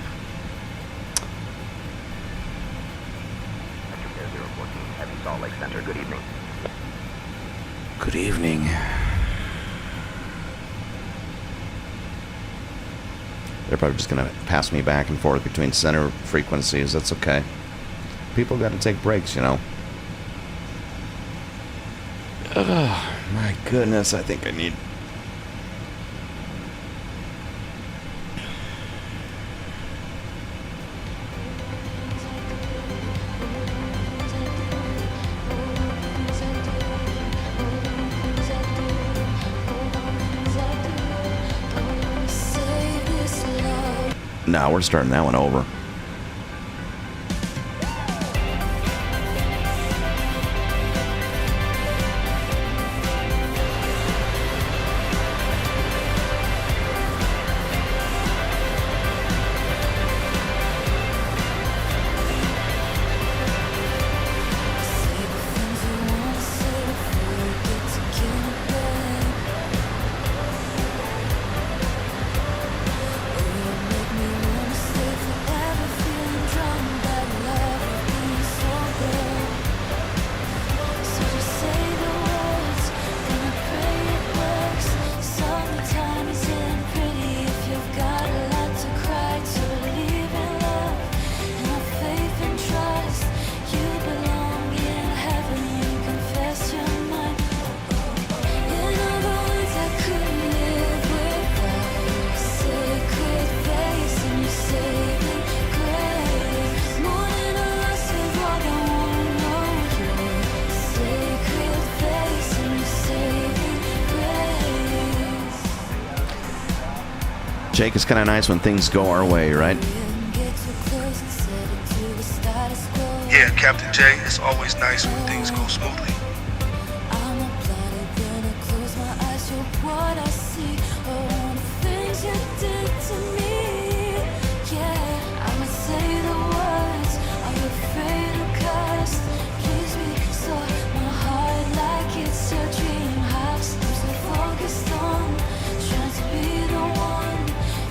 Air 014, heavy Salt Lake Center, good evening. Good evening. They're probably just going to pass me back and forth between center frequencies. That's okay. People got to take breaks, you know. Ugh, my goodness, I think I need... No, we're starting that one over. Jake, it's kind of nice when things go our way, right? Captain J, it's always nice when things go smoothly. I'm a bloody when I close my eyes. You're what I see. Oh, the things you did to me. Yeah, I would say the words. Are you afraid of cuss? Please restore my heart like it's a dream house. I'm so focused on trying to be the one.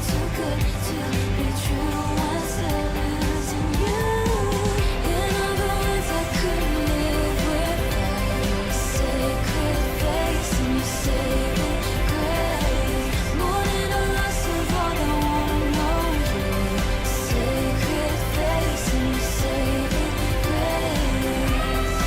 Too good to be true when still losing you. In other words, I couldn't live without your sacred face and your saving grace. More than a loss of all that I wanna know you. Sacred face and your saving grace.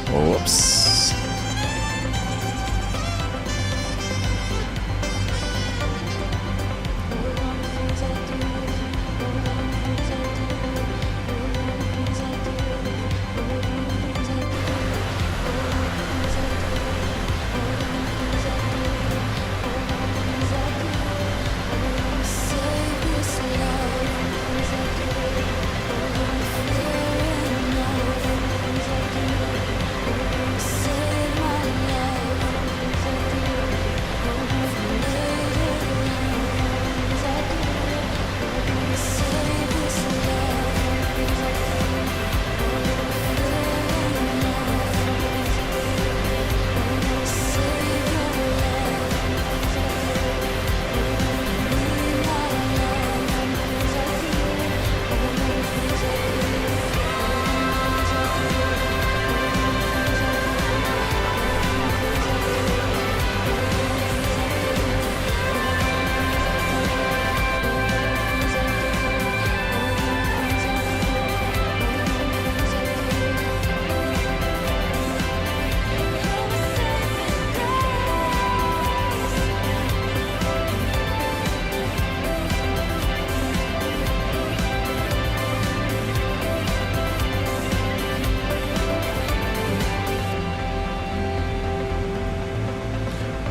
Whoops.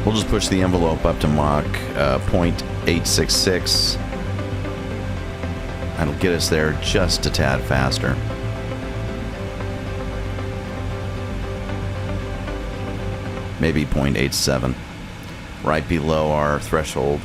We'll just push the envelope up to Mach 0.866. That'll get us there just a tad faster. Maybe 0.87. Right below our threshold.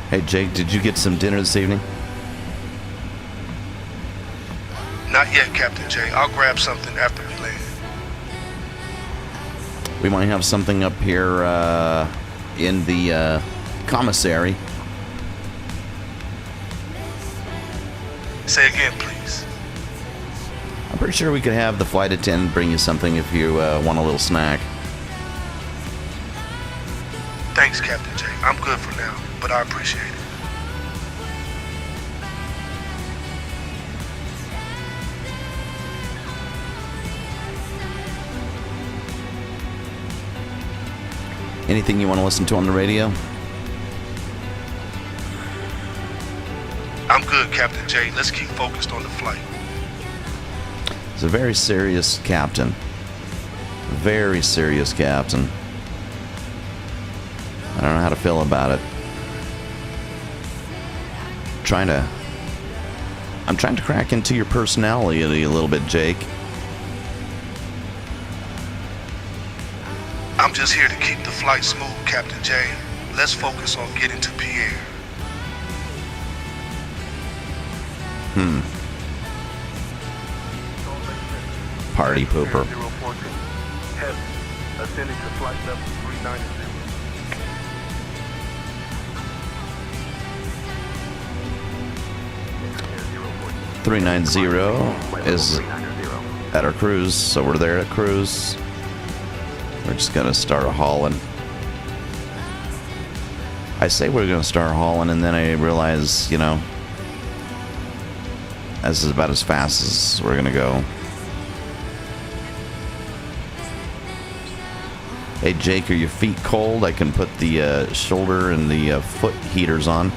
Hey Jake, did you get some dinner this evening? Not yet, Captain J. I'll grab something after we land. We might have something up here in the commissary. Say again, please. I'm pretty sure we could have the flight attendant bring you something if you want a little snack. Thanks, Captain J. I'm good for now, but I appreciate it. Anything you want to listen to on the radio? I'm good, Captain J. Let's keep focused on the flight. He's a very serious captain. Very serious captain. I don't know how to feel about it. I'm trying to crack into your personality a little bit, Jake. I'm just here to keep the flight smooth, Captain J. Let's focus on getting to Pierre. Party pooper. 014. Heavy. Ascending to flight level 390. Air 014. 390 is at our cruise, so we're there at cruise. We're just gonna start hauling. I say we're gonna start hauling, and then I realize, you know, this is about as fast as we're gonna go. Hey Jake, are your feet cold? I can put the shoulder and the foot heaters on.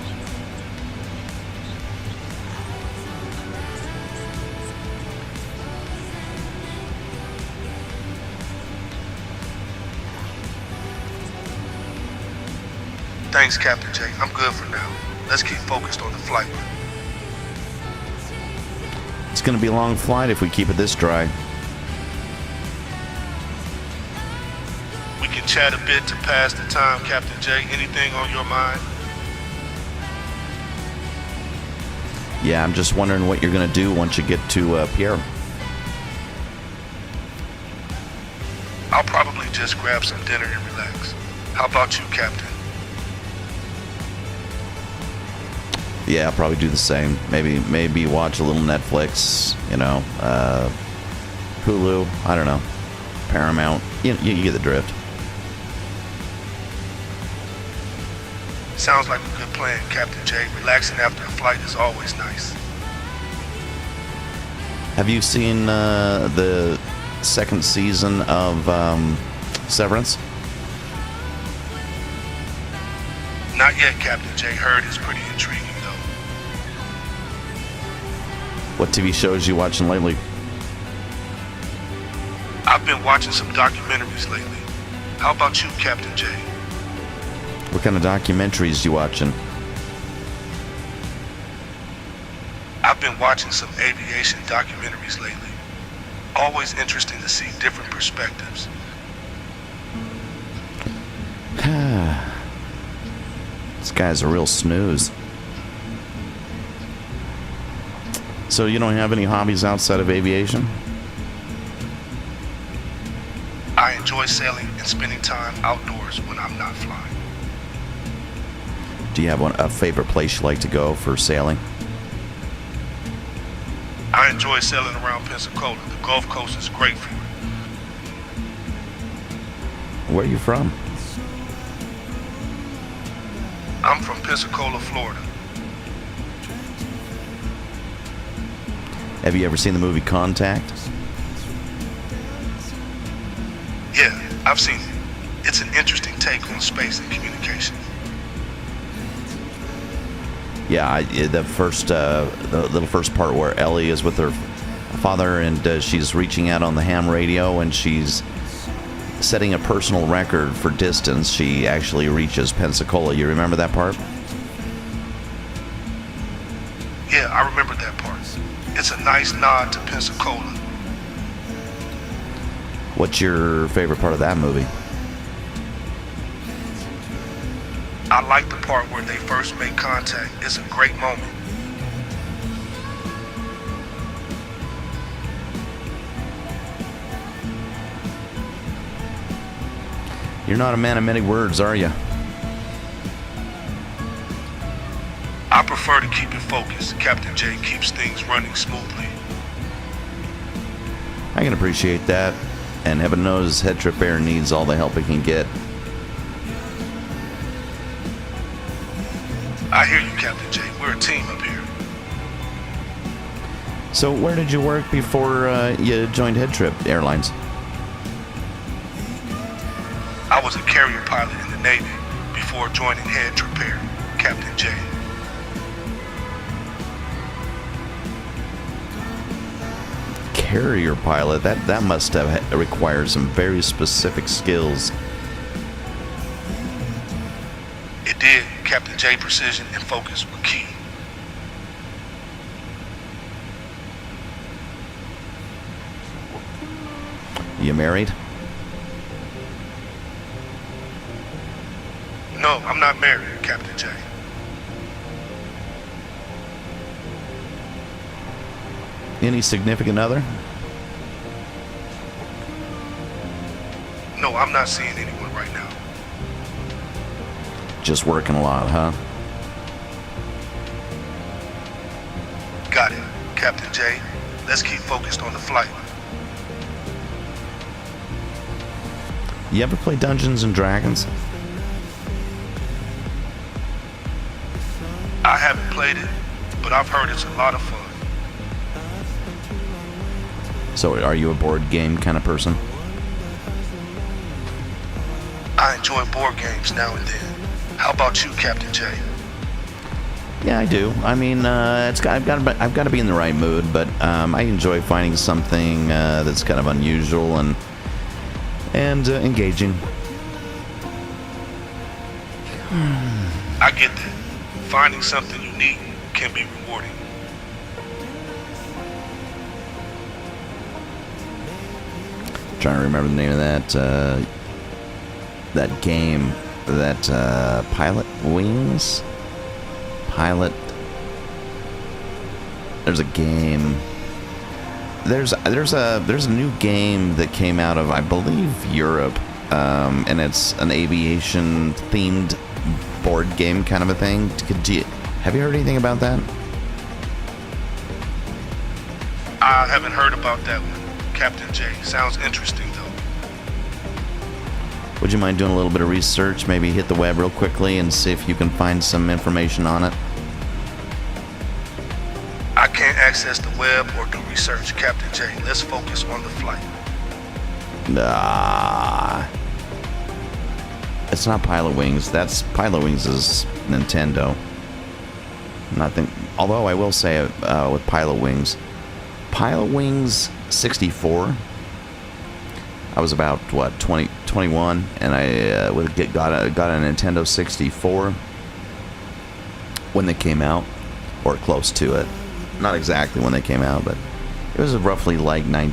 Thanks, Captain Jay. I'm good for now. Let's keep focused on the flight. It's gonna be a long flight if we keep it this dry. We can chat a bit to pass the time, Captain Jay. Anything on your mind? Yeah, I'm just wondering what you're gonna do once you get to Pierre. I'll probably just grab some dinner and relax. How about you, Captain? Yeah, I'll probably do the same. Maybe watch a little Netflix, you know, Hulu, I don't know, Paramount. You get the drift. Sounds like a good plan, Captain Jay. Relaxing after a flight is always nice. Have you seen the second season of Severance? Not yet, Captain Jay. Heard it's pretty intriguing, though. What TV shows you watching lately? I've been watching some documentaries lately. How about you, Captain Jay? What kind of documentaries you watching? I've been watching some aviation documentaries lately. Always interesting to see different perspectives. This guy's a real snooze. So you don't have any hobbies outside of aviation? I enjoy sailing and spending time outdoors when I'm not flying. Do you have a favorite place you like to go for sailing? I enjoy sailing around Pensacola. The Gulf Coast is great for it. Where are you from? I'm from Pensacola, Florida. Have you ever seen the movie Contact? Yeah, I've seen it. It's an interesting take on space and communication. Yeah, the little first part where Ellie is with her father and she's reaching out on the ham radio and she's setting a personal record for distance. She actually reaches Pensacola. You remember that part? Yeah, I remember that part. It's a nice nod to Pensacola. What's your favorite part of that movie? I like the part where they first make contact. It's a great moment. You're not a man of many words, are you? I prefer to keep it focused. Captain Jay keeps things running smoothly. I can appreciate that. And heaven knows HeadTrip Air needs all the help it can get. I hear you, Captain Jay. We're a team up here. So where did you work before you joined HeadTrip Airlines? I was a carrier pilot in the Navy before joining HeadTrip Air, Captain Jay. Carrier pilot, that must have required some very specific skills. It did. Captain Jay, precision and focus were key. You married? No, I'm not married, Captain Jay. Any significant other? No, I'm not seeing anyone right now. Just working a lot, huh? Got it. Captain J. Let's keep focused on the flight. You ever play Dungeons and Dragons? I haven't played it, but I've heard it's a lot of fun. So are you a board game kind of person? I enjoy board games now and then. How about you, Captain J? Yeah, I do. I mean, I've got to be in the right mood, but I enjoy finding something that's kind of unusual and engaging. I get that. Finding something unique can be rewarding. Trying to remember the name of that game, that Pilot Wings. There's a game. There's a new game that came out of, I believe, Europe, and it's an aviation themed board game kind of a thing. Have you heard anything about that? I haven't heard about that one, Captain J. Sounds interesting, though. Would you mind doing a little bit of research? Maybe hit the web real quickly and see if you can find some information on it. I can't access the web or do research, Captain J. Let's focus on the flight. Nah. It's not Pilot Wings. Pilot Wings is Nintendo. Although I will say with Pilot Wings 64. I was about 21, and I got a Nintendo 64 when they came out, or close to it. Not exactly when they came out, but it was roughly like I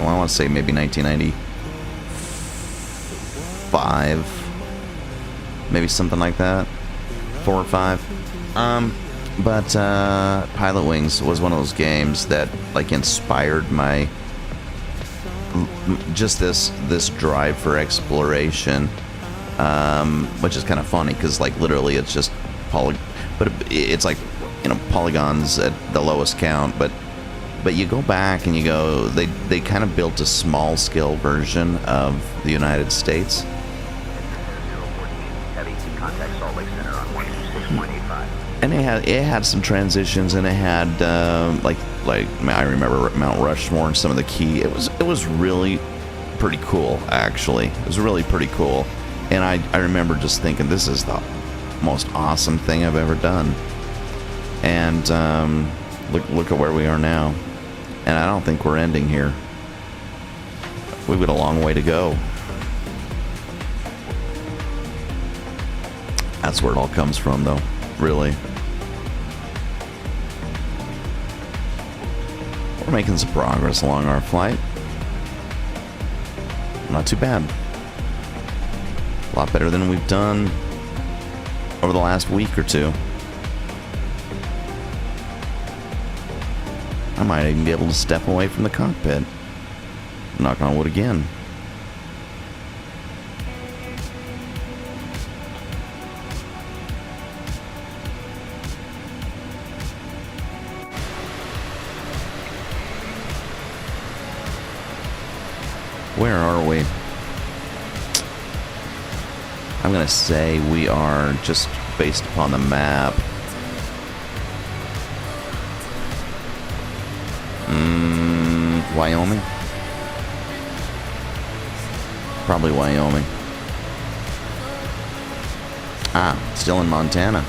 want to say maybe 1995, maybe something like that, 4 or 5. But Pilot Wings was one of those games that like inspired my just this drive for exploration, which is kind of funny because like literally it's just but it's like, you know, polygons at the lowest count, but you go back and you go, they kind of built a small scale version of the United States. 014, heavy, contact Salt Lake Center on 126.85. And it had some transitions, and it had like I remember Mount Rushmore and some of the key. It was really pretty cool, actually. It was really pretty cool, and I remember just thinking, this is the most awesome thing I've ever done. And look at where we are now, and I don't think we're ending here. We've got a long way to go. That's where it all comes from, though. Really. We're making some progress along our flight. Not too bad. A lot better than we've done over the last week or two. I might even be able to step away from the cockpit. Knock on wood again. Where are we? I'm gonna say we are, just based upon the map, Wyoming? Probably Wyoming. Still in Montana.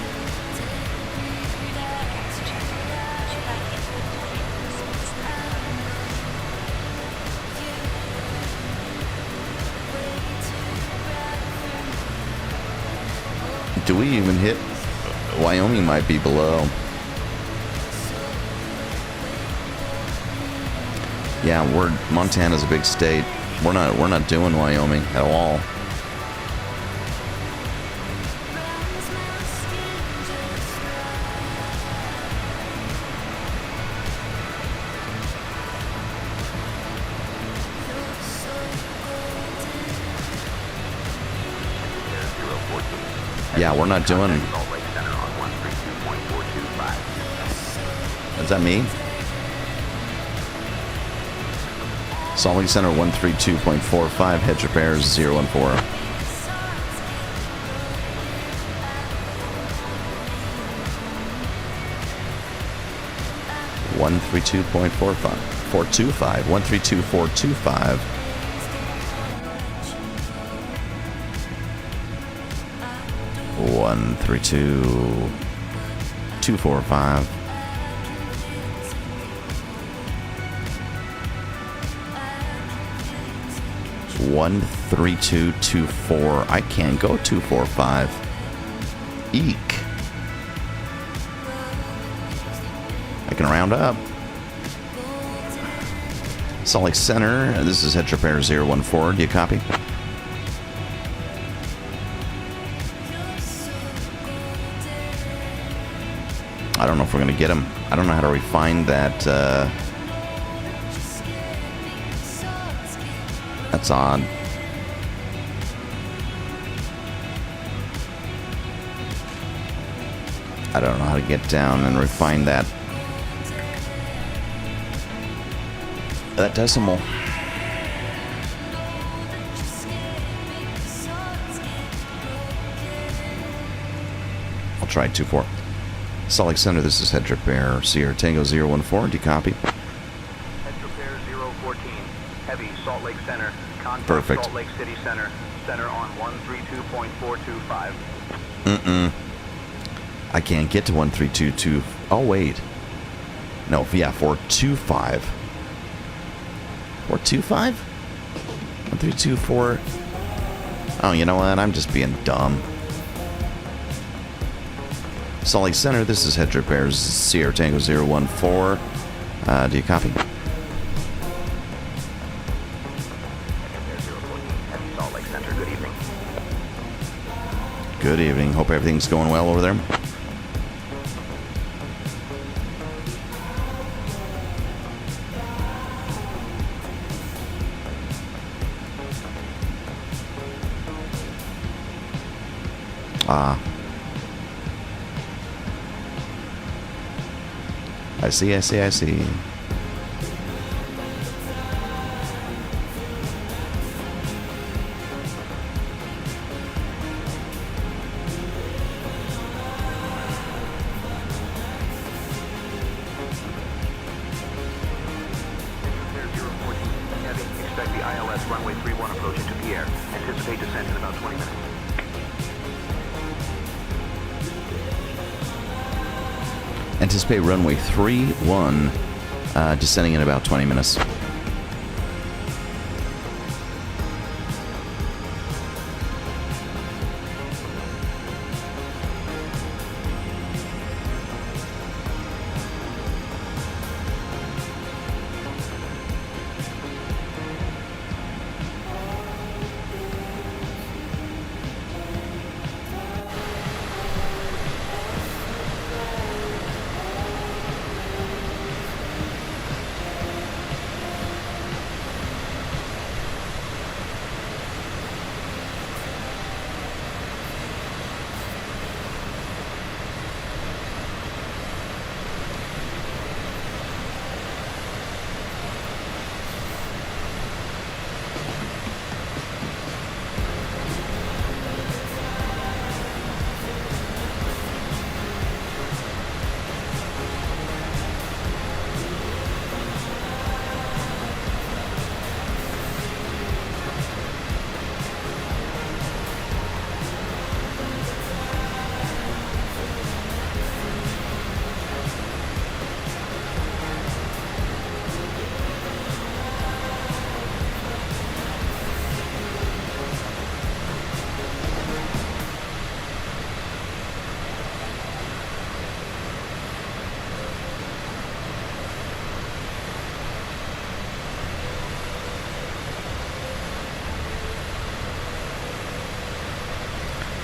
Do we even hit? Wyoming might be below. Yeah, Montana's a big state. We're not doing Wyoming at all. Yeah, we're not doing. Salt Lake Center on 132.425. Is that me? Salt Lake Center 132.45, head repairs 014. One 425 132425. One 245. 13224. I can't go 245. Eek. I can round up. Salt Lake Center. This is head repair 014. Do you copy? I don't know if we're going to get him. I don't know how to refine that. That's odd. I don't know how to get down and refine that decimal. I'll try 24. Salt Lake Center, this is head repair Sierra Tango 014. Do you copy? Head repair 014. Heavy, Salt Lake Center. Contact Perfect. Salt Lake City Center. Center on 132.425. I can't get to 1322. Oh, wait. No, yeah, 425. 425? 1324. Oh, you know what? I'm just being dumb. Salt Lake Center, this is head repairs Sierra Tango 014. Do you copy? Heavy, Salt Lake Center. Good evening. Good evening. Hope everything's going well over there. I see. Heavy, expect the ILS runway 31 approach into Pierre. Anticipate descent in about 20 minutes. Anticipate runway 31 descending in about 20 minutes.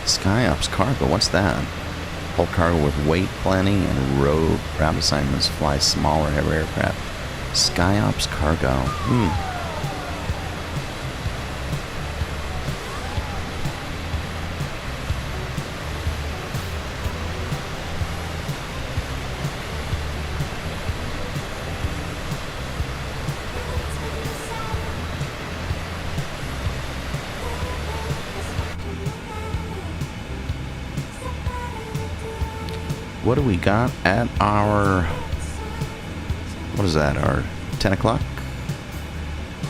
SkyOps cargo, what's that? Bulk cargo with weight planning and route assignments. Fly smaller, heavy aircraft. SkyOps cargo. what do we got at our... What is that? Our 10 o'clock?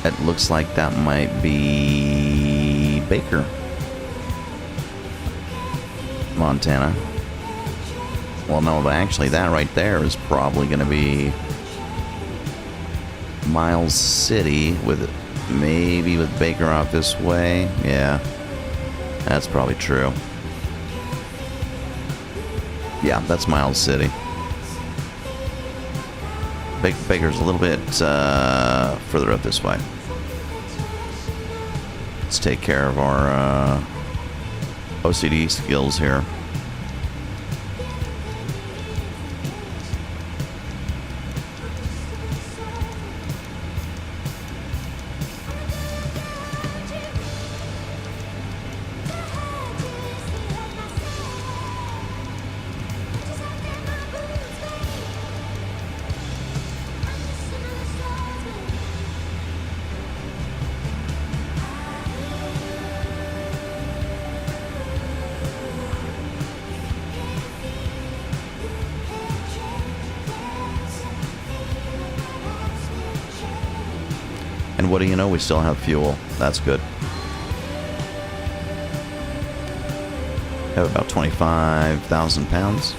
It looks like that might be Baker, Montana. Well, no, actually, that right there is probably going to be Miles City, with maybe with Baker out this way. Yeah, that's probably true. Yeah, that's Miles City. Baker's a little bit further up this way. Let's take care of our OCD skills here. And what do you know? We still have fuel. That's good. Have about 25,000 pounds.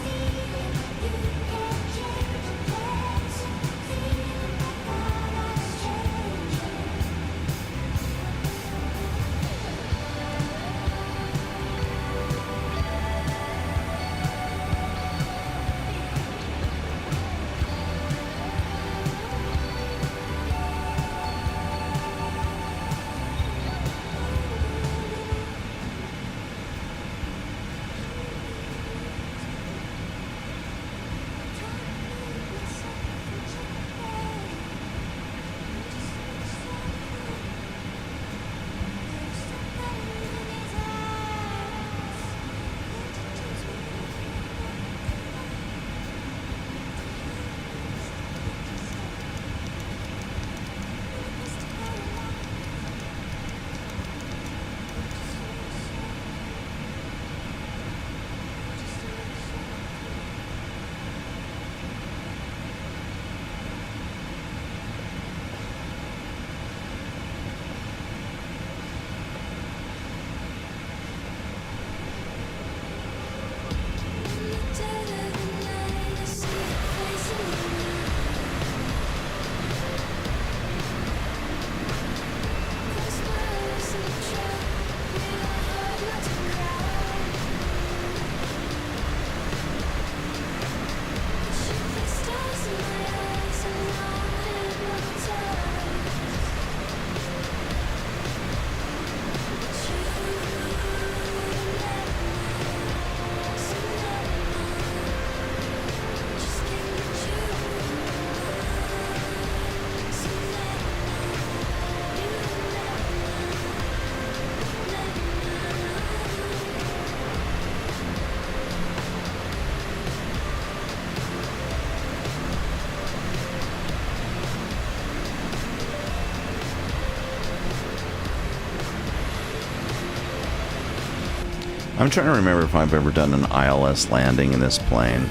I'm trying to remember if I've ever done an ILS landing in this plane.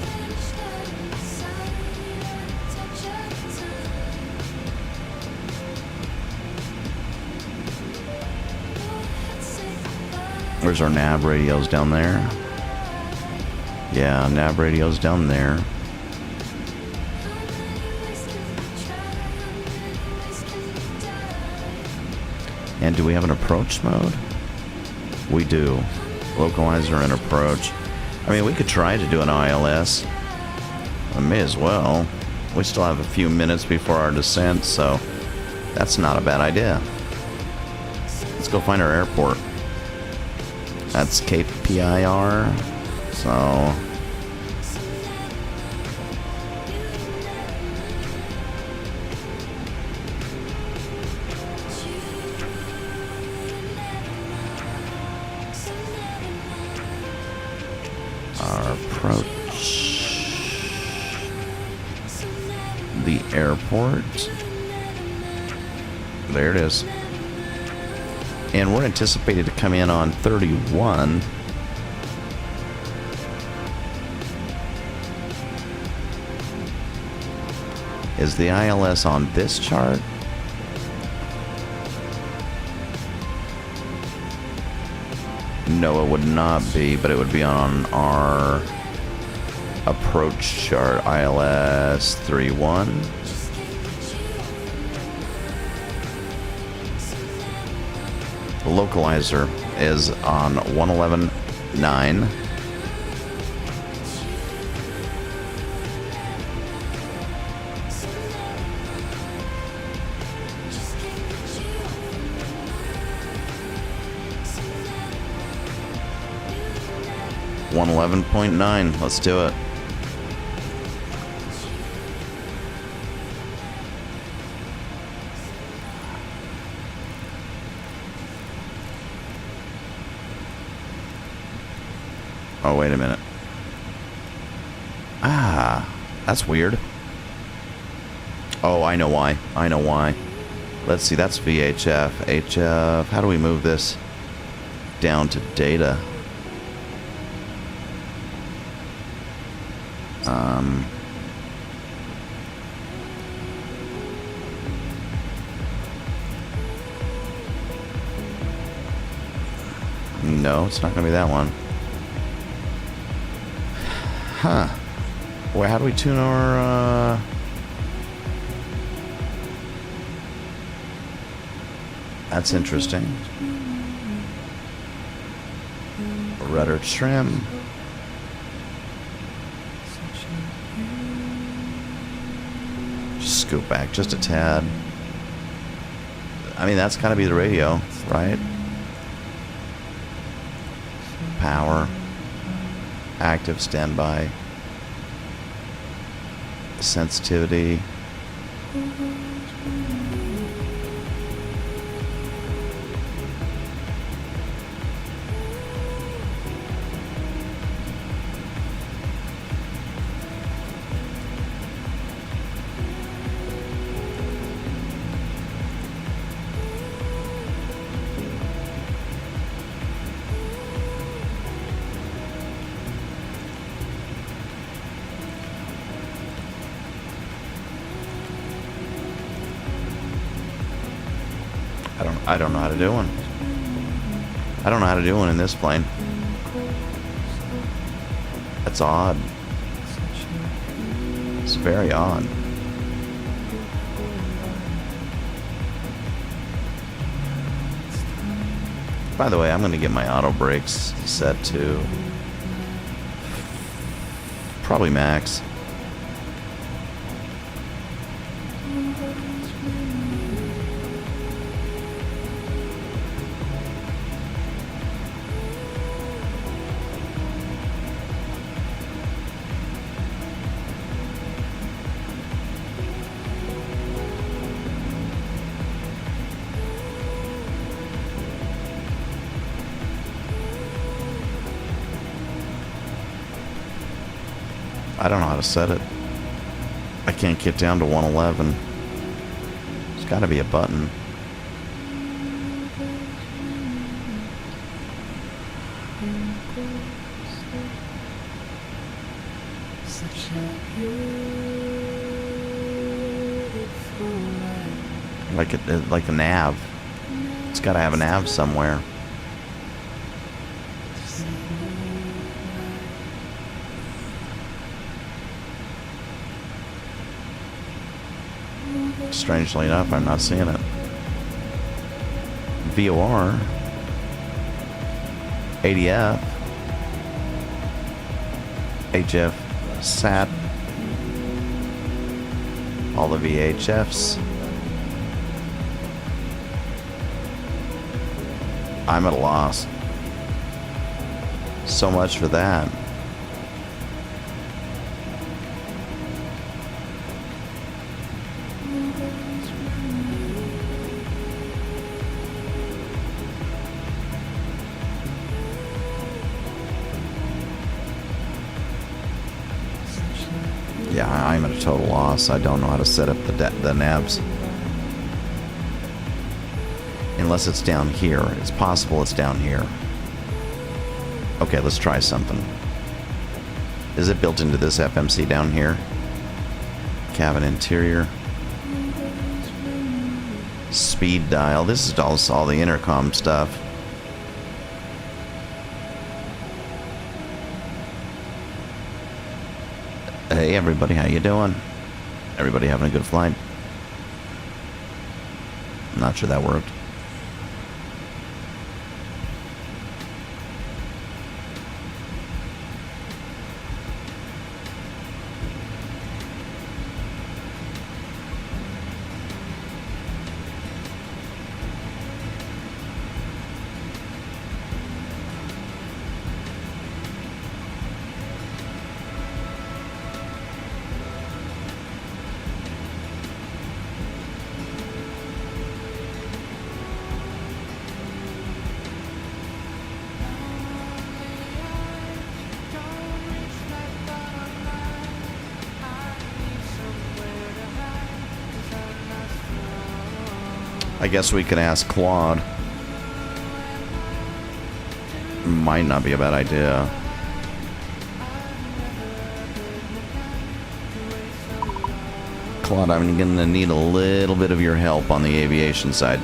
Where's our nav radios down there? Yeah, nav radios down there. And do we have an approach mode? We do. Localizer and approach. I mean, we could try to do an ILS. I may as well. We still have a few minutes before our descent, so that's not a bad idea. Let's go find our airport. That's Cape PIR. So our approach the airport. There it is. And we're anticipated to come in on 31. Is the ILS on this chart? No, it would not be, but it would be on our approach chart, ILS 31. The localizer is on 111.9. .9. Let's do it. Oh, wait a minute. Ah, that's weird. Oh, I know why. I know why. Let's see, that's VHF. HF, how do we move this down to data? No, it's not going to be that one. Huh. Well, how do we tune our, That's interesting. Rudder trim. Just scoot back just a tad. I mean, that's got to be the radio, right? Power. Active standby. Sensitivity. I don't know how to do one. I don't know how to do one in this plane. That's odd. It's very odd. By the way, I'm going to get my auto brakes set to probably max. I don't know how to set it. I can't get down to 111. There's got to be a button. Like a nav. It's got to have a nav somewhere. Strangely enough, I'm not seeing it. VOR. ADF. HF. SAT. All the VHFs. I'm at a loss. So much for that. Yeah, I'm at a total loss. I don't know how to set up the nabs. Unless it's down here. It's possible it's down here. Okay, let's try something. Is it built into this FMC down here? Cabin interior. Speed dial. This is all the intercom stuff. Hey everybody, how you doing? Everybody having a good flight? I'm not sure that worked. I guess we can ask Claude. Might not be a bad idea. Claude, I'm gonna need a little bit of your help on the aviation side.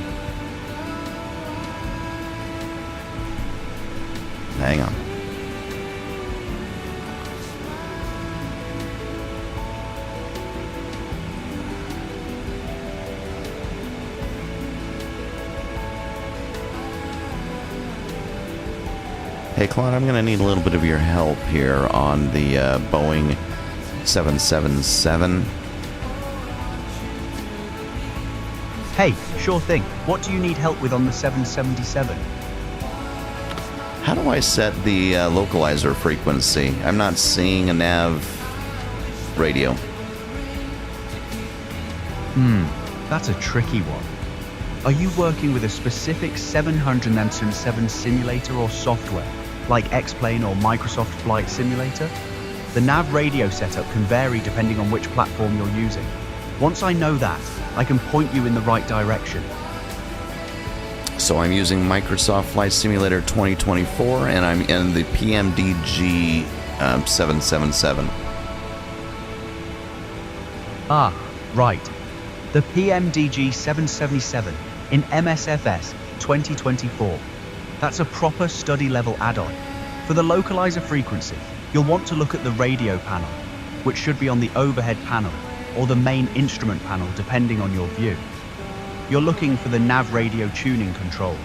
Hang on. Hey, Claude, I'm going to need a little bit of your help here on the Boeing 777. Hey, sure thing. What do you need help with on the 777? How do I set the localizer frequency? I'm not seeing a nav radio. That's a tricky one. Are you working with a specific 777 simulator or software, like X-Plane or Microsoft Flight Simulator? The nav radio setup can vary depending on which platform you're using. Once I know that, I can point you in the right direction. So I'm using Microsoft Flight Simulator 2024, and I'm in the PMDG 777. Ah, right. The PMDG 777 in MSFS 2024. That's a proper study level add-on. For the localizer frequency, you'll want to look at the radio panel, which should be on the overhead panel or the main instrument panel depending on your view. You're looking for the nav radio tuning controls.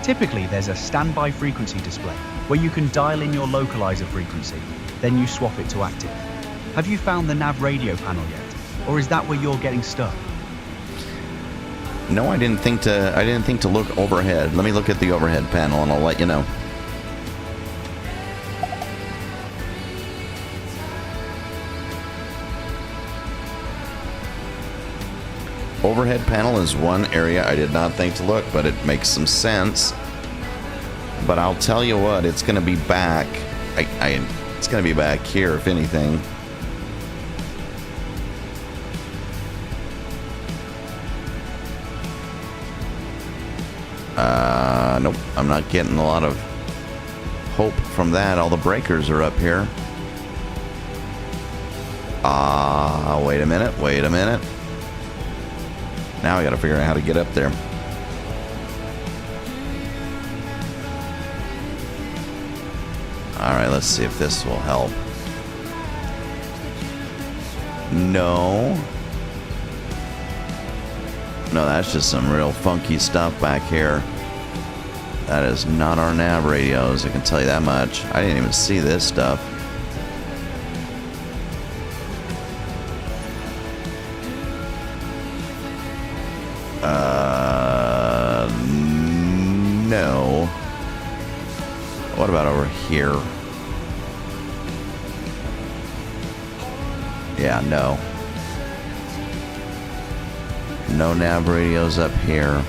Typically there's a standby frequency display where you can dial in your localizer frequency, then you swap it to active. Have you found the nav radio panel yet? Or is that where you're getting stuck? No, I didn't think to look overhead. Let me look at the overhead panel and I'll let you know. Overhead panel is one area I did not think to look, but it makes some sense. But I'll tell you what, it's going to be back. It's going to be back here, if anything. Nope, I'm not getting a lot of hope from that. All the breakers are up here. Wait a minute. Now I gotta figure out how to get up there. Alright, let's see if this will help. No, that's just some real funky stuff back here. That is not our nav radios, I can tell you that much. I didn't even see this stuff. No. What about over here? Yeah, no. No nav radios up here.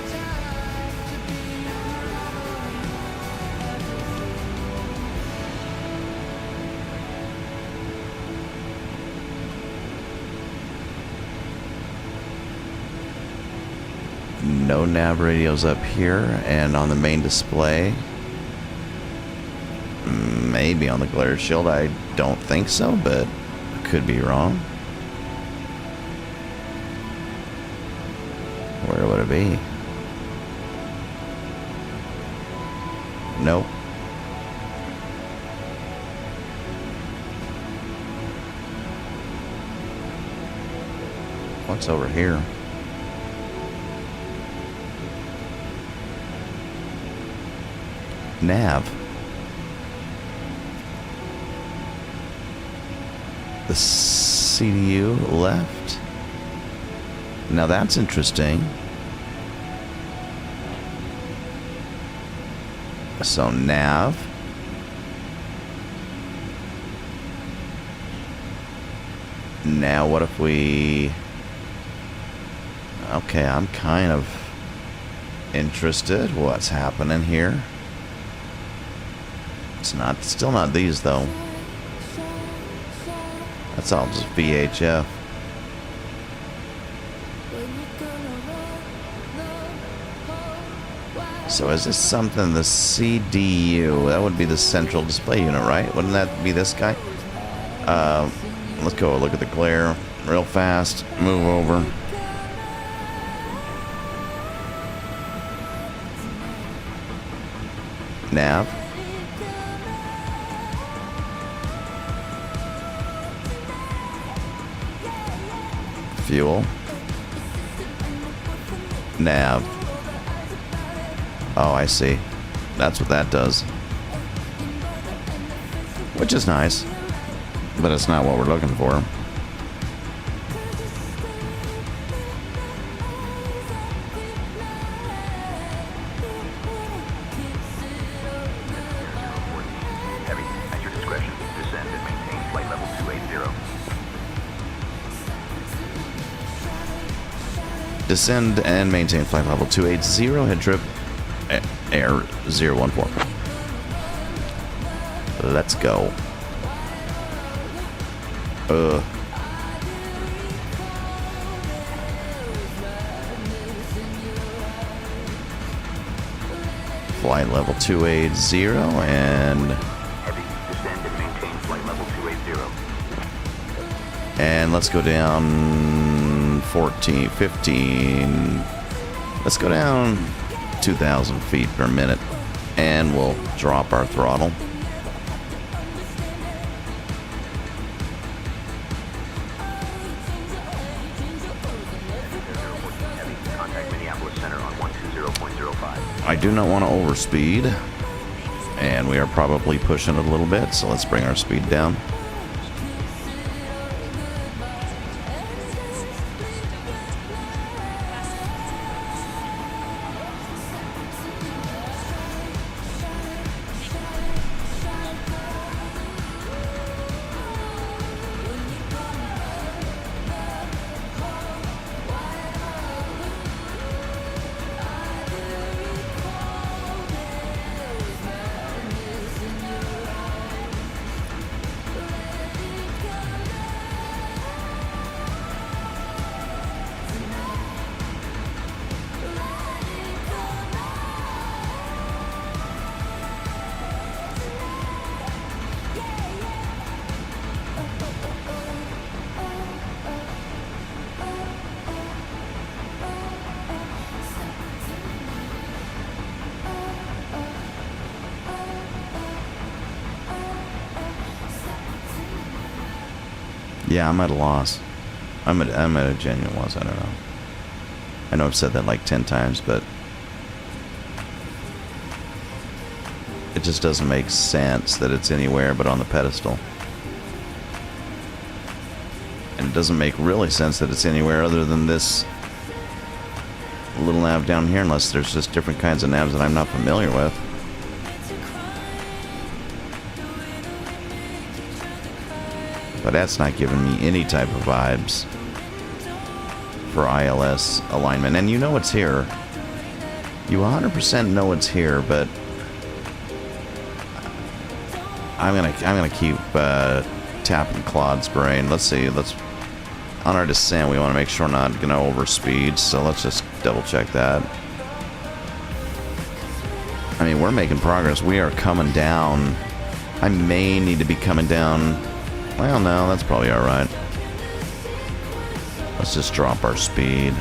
No nav radios up here, and on the main display. Maybe on the glare shield. I don't think so, but I could be wrong. would it be? Nope. What's over here? Nav. The CDU left. Now that's interesting. So nav. Now what if we... Okay, I'm kind of interested. What's happening here? It's not, still not these though. That's all just VHF. So is this something, the CDU? That would be the central display unit, right? Wouldn't that be this guy? Let's go look at the glare real fast. Move over. Nav. Fuel. Nav. Oh, I see. That's what that does. Which is nice. But it's not what we're looking for. Heavy, at your discretion, descend and maintain flight level 280. Descend and maintain flight level 280. Head trip air 014. Let's go. Flight level 280 and Heavy, descend and maintain flight level 280. and let's go down 14, 15. Let's go down 2,000 feet per minute and we'll drop our throttle. Contact Minneapolis Center on 120.05. I do not want to overspeed, and we are probably pushing it a little bit, so let's bring our speed down. Yeah, I'm at a loss. I'm at a genuine loss. I don't know. I know I've said that like 10 times, but it just doesn't make sense that it's anywhere but on the pedestal. And it doesn't make really sense that it's anywhere other than this little nav down here, unless there's just different kinds of navs that I'm not familiar with. But that's not giving me any type of vibes for ILS alignment. And you know it's here. You 100% know it's here, but I'm gonna keep tapping Claude's brain. Let's see. On our descent, we want to make sure we're not gonna overspeed. So let's just double check that. I mean, we're making progress. We are coming down. I may need to be coming down. Well, no, that's probably alright. Let's just drop our speed.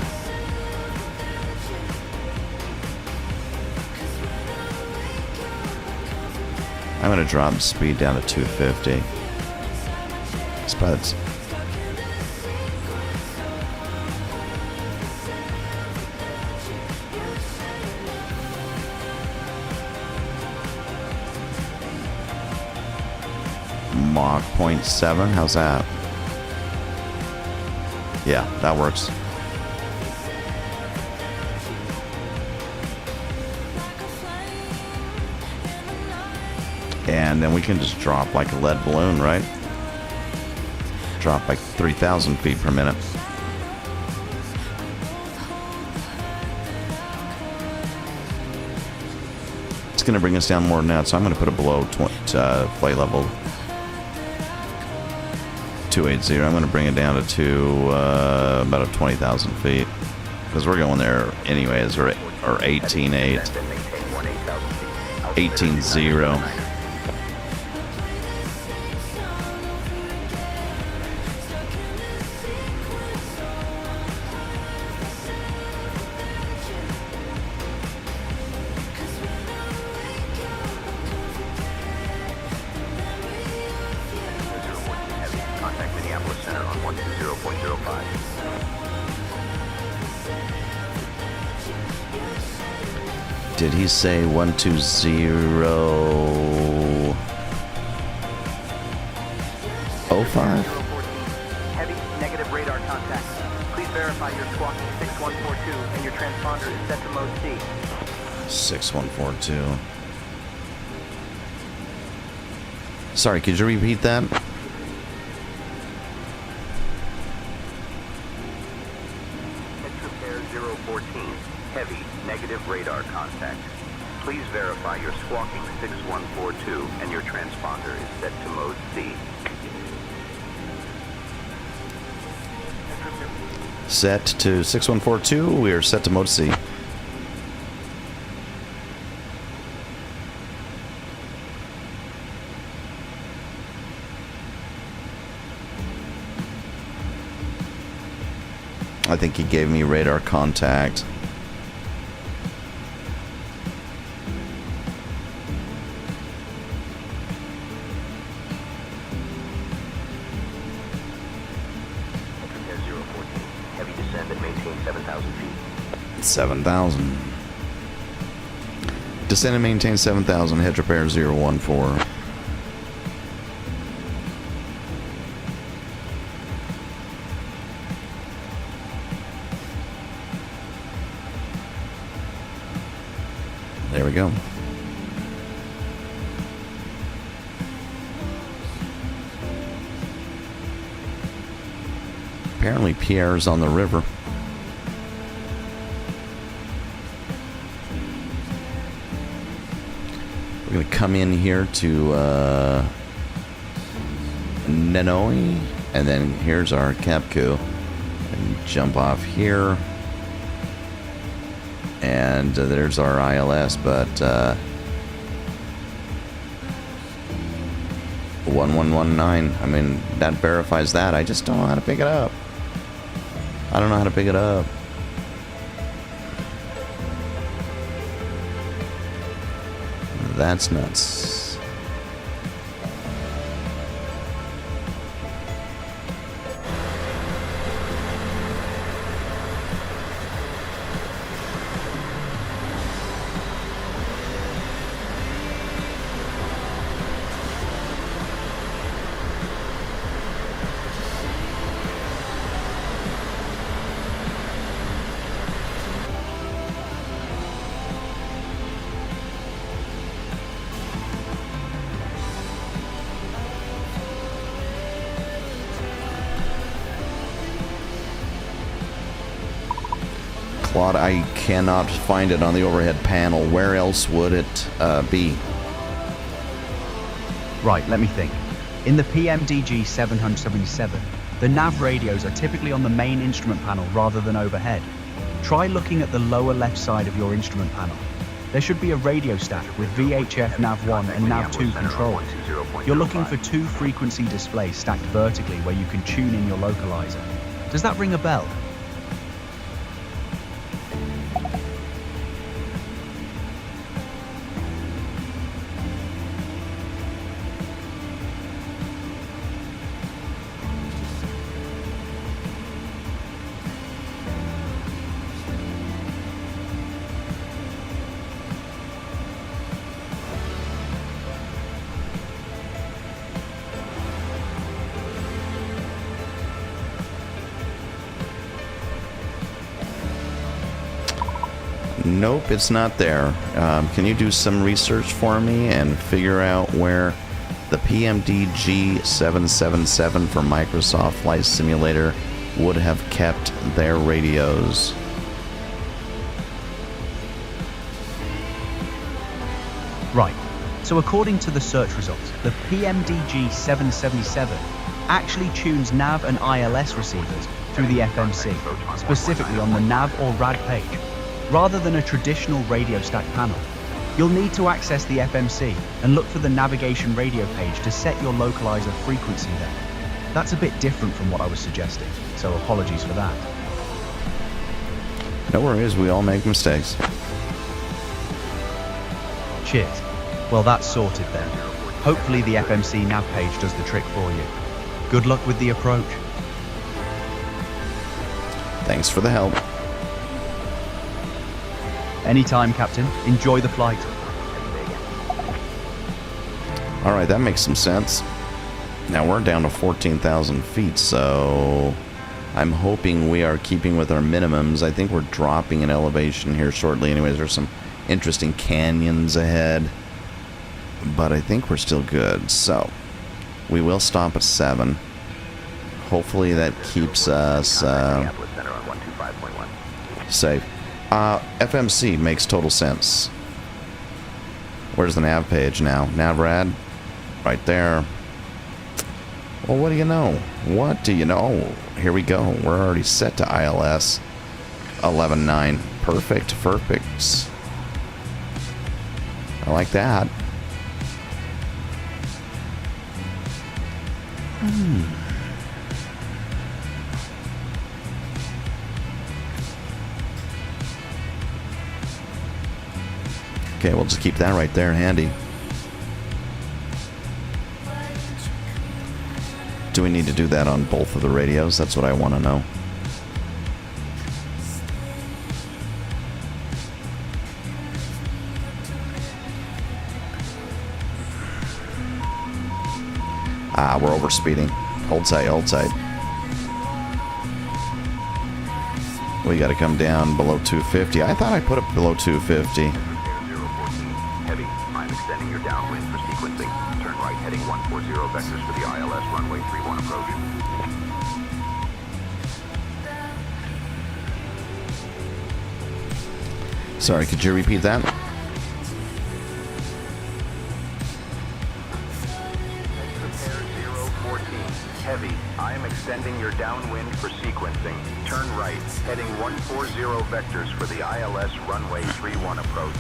I'm going to drop speed down to 250. Spuds. Mach 0.7, how's that? Yeah, that works. And then we can just drop like a lead balloon, right? Drop like 3,000 feet per minute. It's going to bring us down more than that, so I'm going to put it below flight level 280. I'm going to bring it down to about 20,000 feet. Because we're going there anyways, or 18.8. 18.0. Contact Minneapolis Center on 120.05. Did he say 120.05? Heavy negative radar contact. Please verify your squawking 6142 and your transponder is set to mode C. 6142. Sorry, could you repeat that? HeadTrip Air 014, heavy negative radar contact. Please verify your squawking 6142 and your transponder is set to mode C. Set to 6142. We are set to mode C. I think he gave me radar contact. Air 014, heavy descend and maintain 7,000 feet. 7,000. Descend and maintain 7,000. HeadTrip Air 014. There we go. Apparently Pierre's on the river. We're going to come in here to Nanoi, and then here's our Capco. And jump off here. And there's our ILS, but 1119. I mean, that verifies that. I just don't know how to pick it up. I don't know how to pick it up. That's nuts. Claude, I cannot find it on the overhead panel. Where else would it be? Right, let me think. In the PMDG 777, the nav radios are typically on the main instrument panel rather than overhead. Try looking at the lower left side of your instrument panel. There should be a radio stack with VHF nav1 and nav2 controls. You're looking for two frequency displays stacked vertically where you can tune in your localizer. Does that ring a bell? Nope, it's not there. Can you do some research for me and figure out where the PMDG 777 for Microsoft Flight Simulator would have kept their radios? Right. So according to the search results, the PMDG 777 actually tunes NAV and ILS receivers through the FMC, specifically on the NAV or RAD page, rather than a traditional radio stack panel. You'll need to access the FMC and look for the navigation radio page to set your localizer frequency there. That's a bit different from what I was suggesting, so apologies for that. No worries, we all make mistakes. Cheers. Well, that's sorted then. Hopefully the FMC nav page does the trick for you. Good luck with the approach. Thanks for the help. Anytime, Captain. Enjoy the flight. Alright, that makes some sense. Now we're down to 14,000 feet, so I'm hoping we are keeping with our minimums. I think we're dropping in elevation here shortly. Anyways, there's some interesting canyons ahead, but I think we're still good. So we will stop at 7. Hopefully that keeps us safe. FMC makes total sense. Where's the nav page now? Navrad? Right there. Well, what do you know? What do you know? Here we go. We're already set to ILS 11.9. Perfect. Perfect. I like that. Okay, we'll just keep that right there handy. Do we need to do that on both of the radios? That's what I want to know. Ah, we're overspeeding. Hold tight, hold tight. We gotta come down below 250. I thought I put it below 250. Heavy, I'm extending your downwind for sequencing. Turn right heading 140 vectors for the ILS runway 31 approach. Sorry, could you repeat that? Heavy, I am extending your downwind for sequencing. Turn right, heading 140 vectors for the ILS runway 31 approach.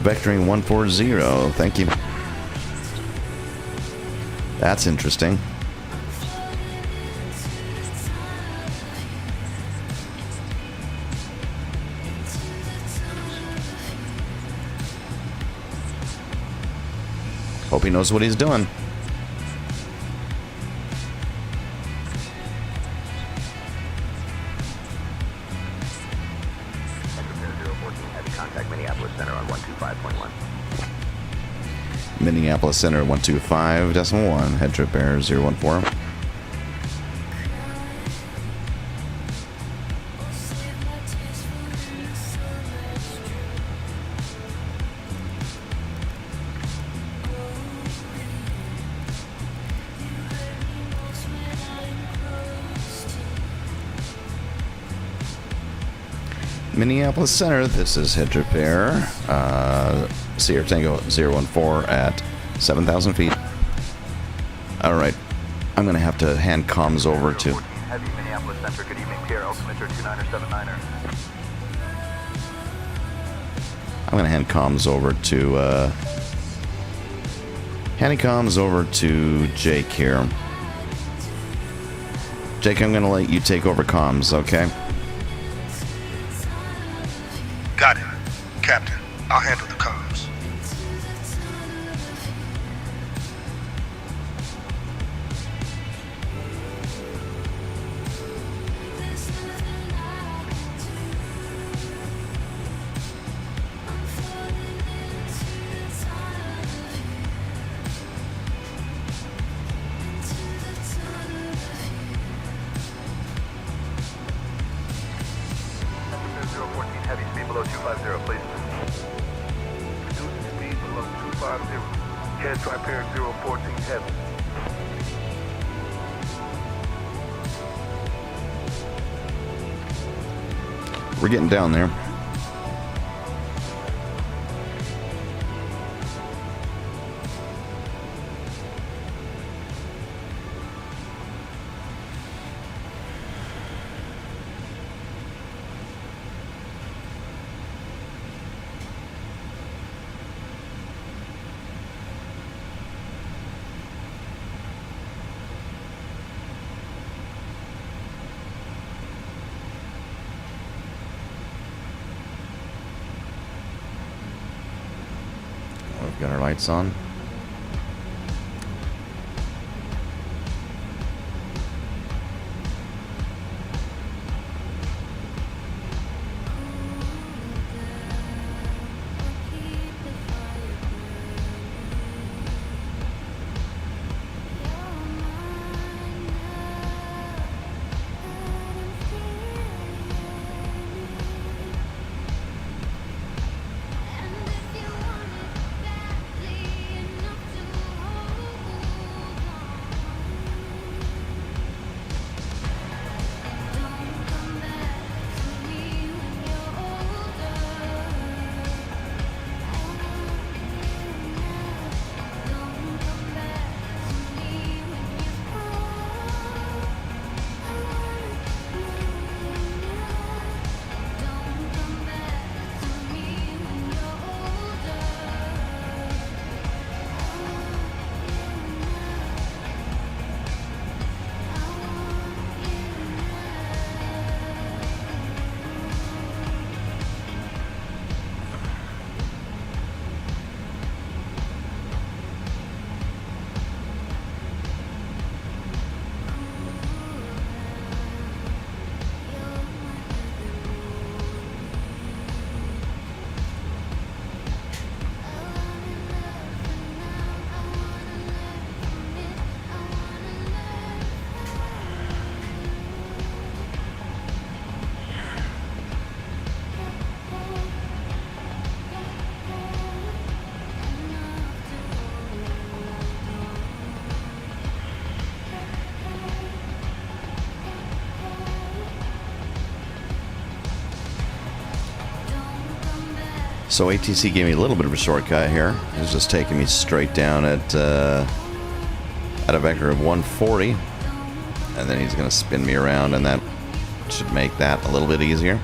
Vectoring 140. Thank you. That's interesting. Hope he knows what he's doing. Minneapolis Center 125.1, head trip air 014. Minneapolis Center, this is head trip air. Sierra Tango 014 at 7,000 feet. Alright, I'm going to have to hand comms over to... Heavy, Minneapolis Center, good evening, Pierre, altimeter 29er 79er. I'm going to hand comms over to... handing comms over to Jake here. Jake, I'm going to let you take over comms, okay? Got it. Captain, I'll handle the comms. 250. HeadTrip Air 014 Heavy. We're getting down there. We've got our lights on. So ATC gave me a little bit of a shortcut here. It's just taking me straight down at a vector of 140. And then he's going to spin me around, and that should make that a little bit easier.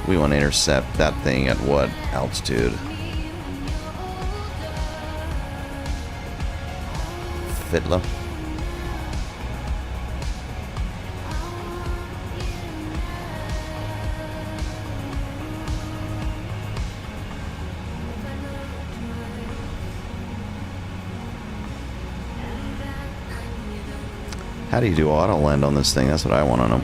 We want to intercept that thing at what altitude? Fiddler. How do you do auto land on this thing? That's what I want to know.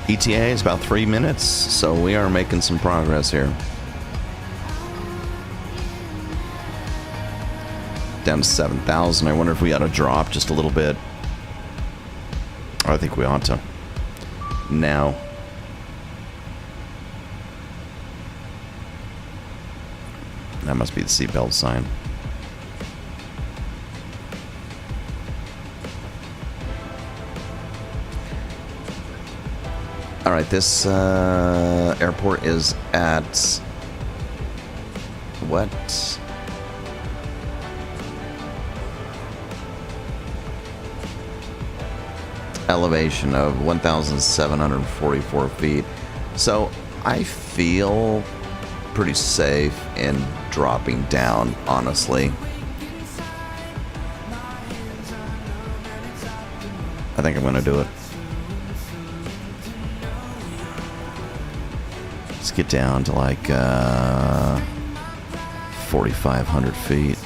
ETA is about 3 minutes, so we are making some progress here. Down to 7,000. I wonder if we ought to drop just a little bit. I think we ought to. Now. That must be the seatbelt sign. All right, this airport is at what? Elevation of 1,744 feet. So I feel pretty safe in dropping down, honestly. I think I'm gonna do it. Let's get down to like 4,500 feet.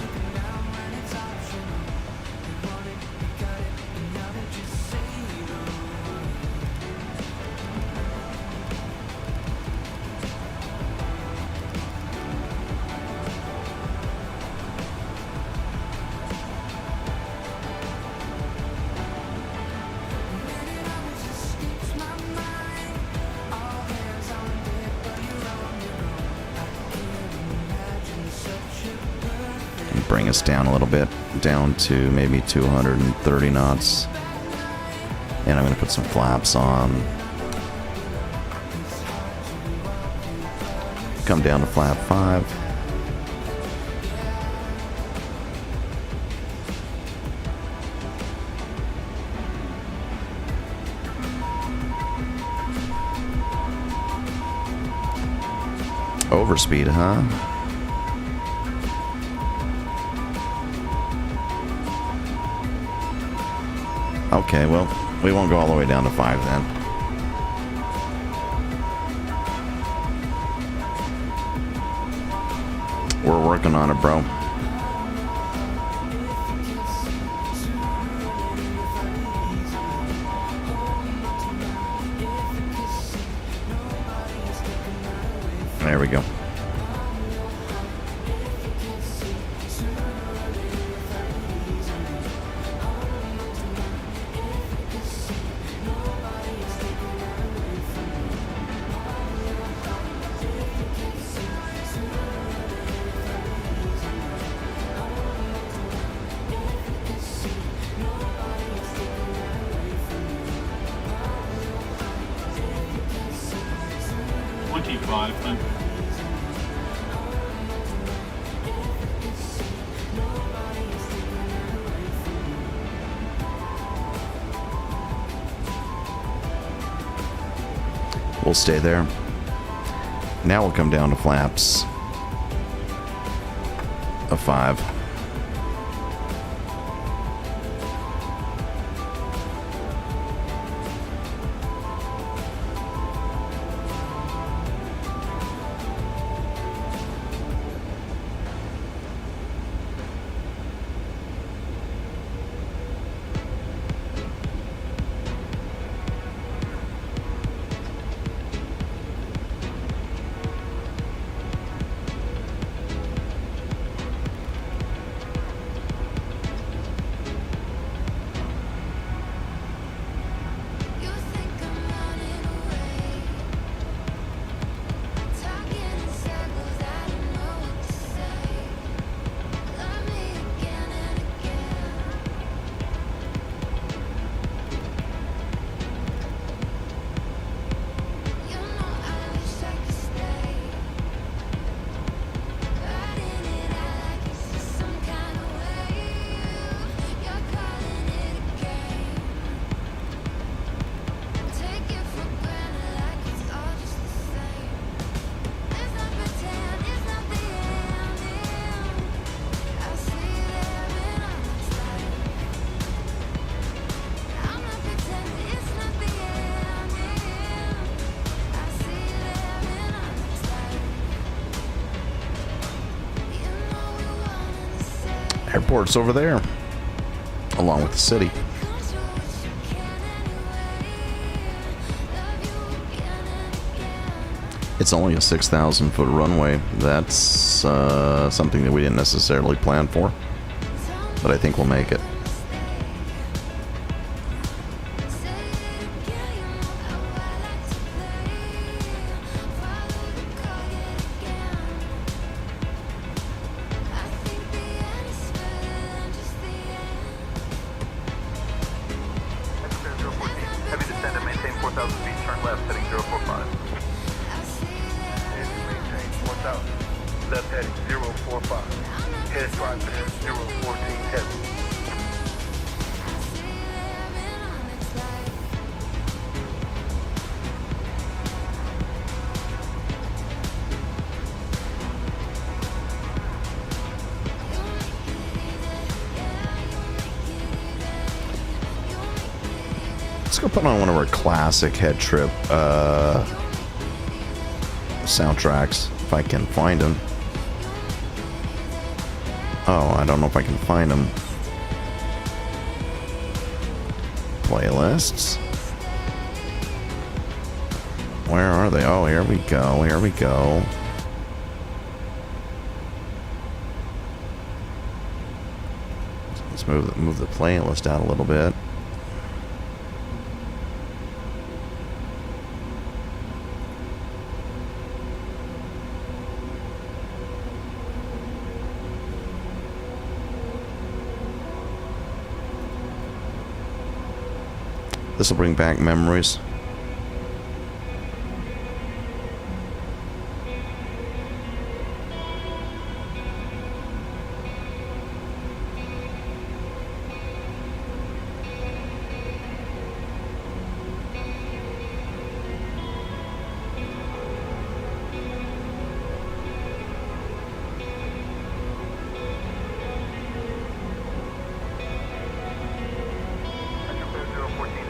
Bring us down a little bit, down to maybe 230 knots. And I'm going to put some flaps on. Come down to flap 5. Overspeed, huh? Okay, well, we won't go all the way down to 5 then. We're working on it, bro. There we go. We'll stay there. Now we'll come down to flaps of 5. Airport's over there, along with the city. It's only a 6,000 foot runway. That's something that we didn't necessarily plan for, but I think we'll make it. Heavy descend and maintain 4,000 feet. Turn left, heading 045. And maintain 4,000. Left heading 045. Head drive pair 014 heavy. go put on one of our classic HeadTrip soundtracks, if I can find them. Oh, I don't know if I can find them. Playlists. Where are they? Oh, here we go. Here we go. Let's move the playlist out a little bit. This will bring back memories.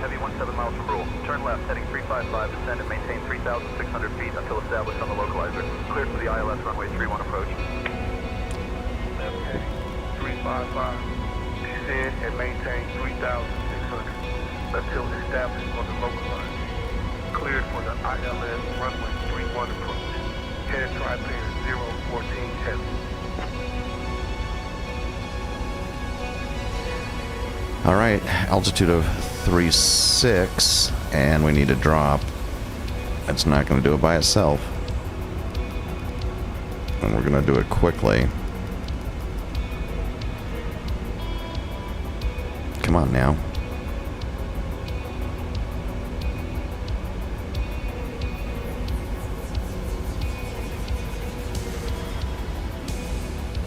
Heavy 17 miles from Rule. Turn left, heading 355, descend and maintain 3,600 feet until established on the localizer. Cleared for the ILS runway 31 approach. Left heading 355, descend and maintain 3,600 until established on the localizer. Cleared for the ILS runway 31 approach. Head tri-pair 014 heavy. All right, altitude of 3.6, and we need to drop. It's not going to do it by itself. And we're going to do it quickly. Come on now.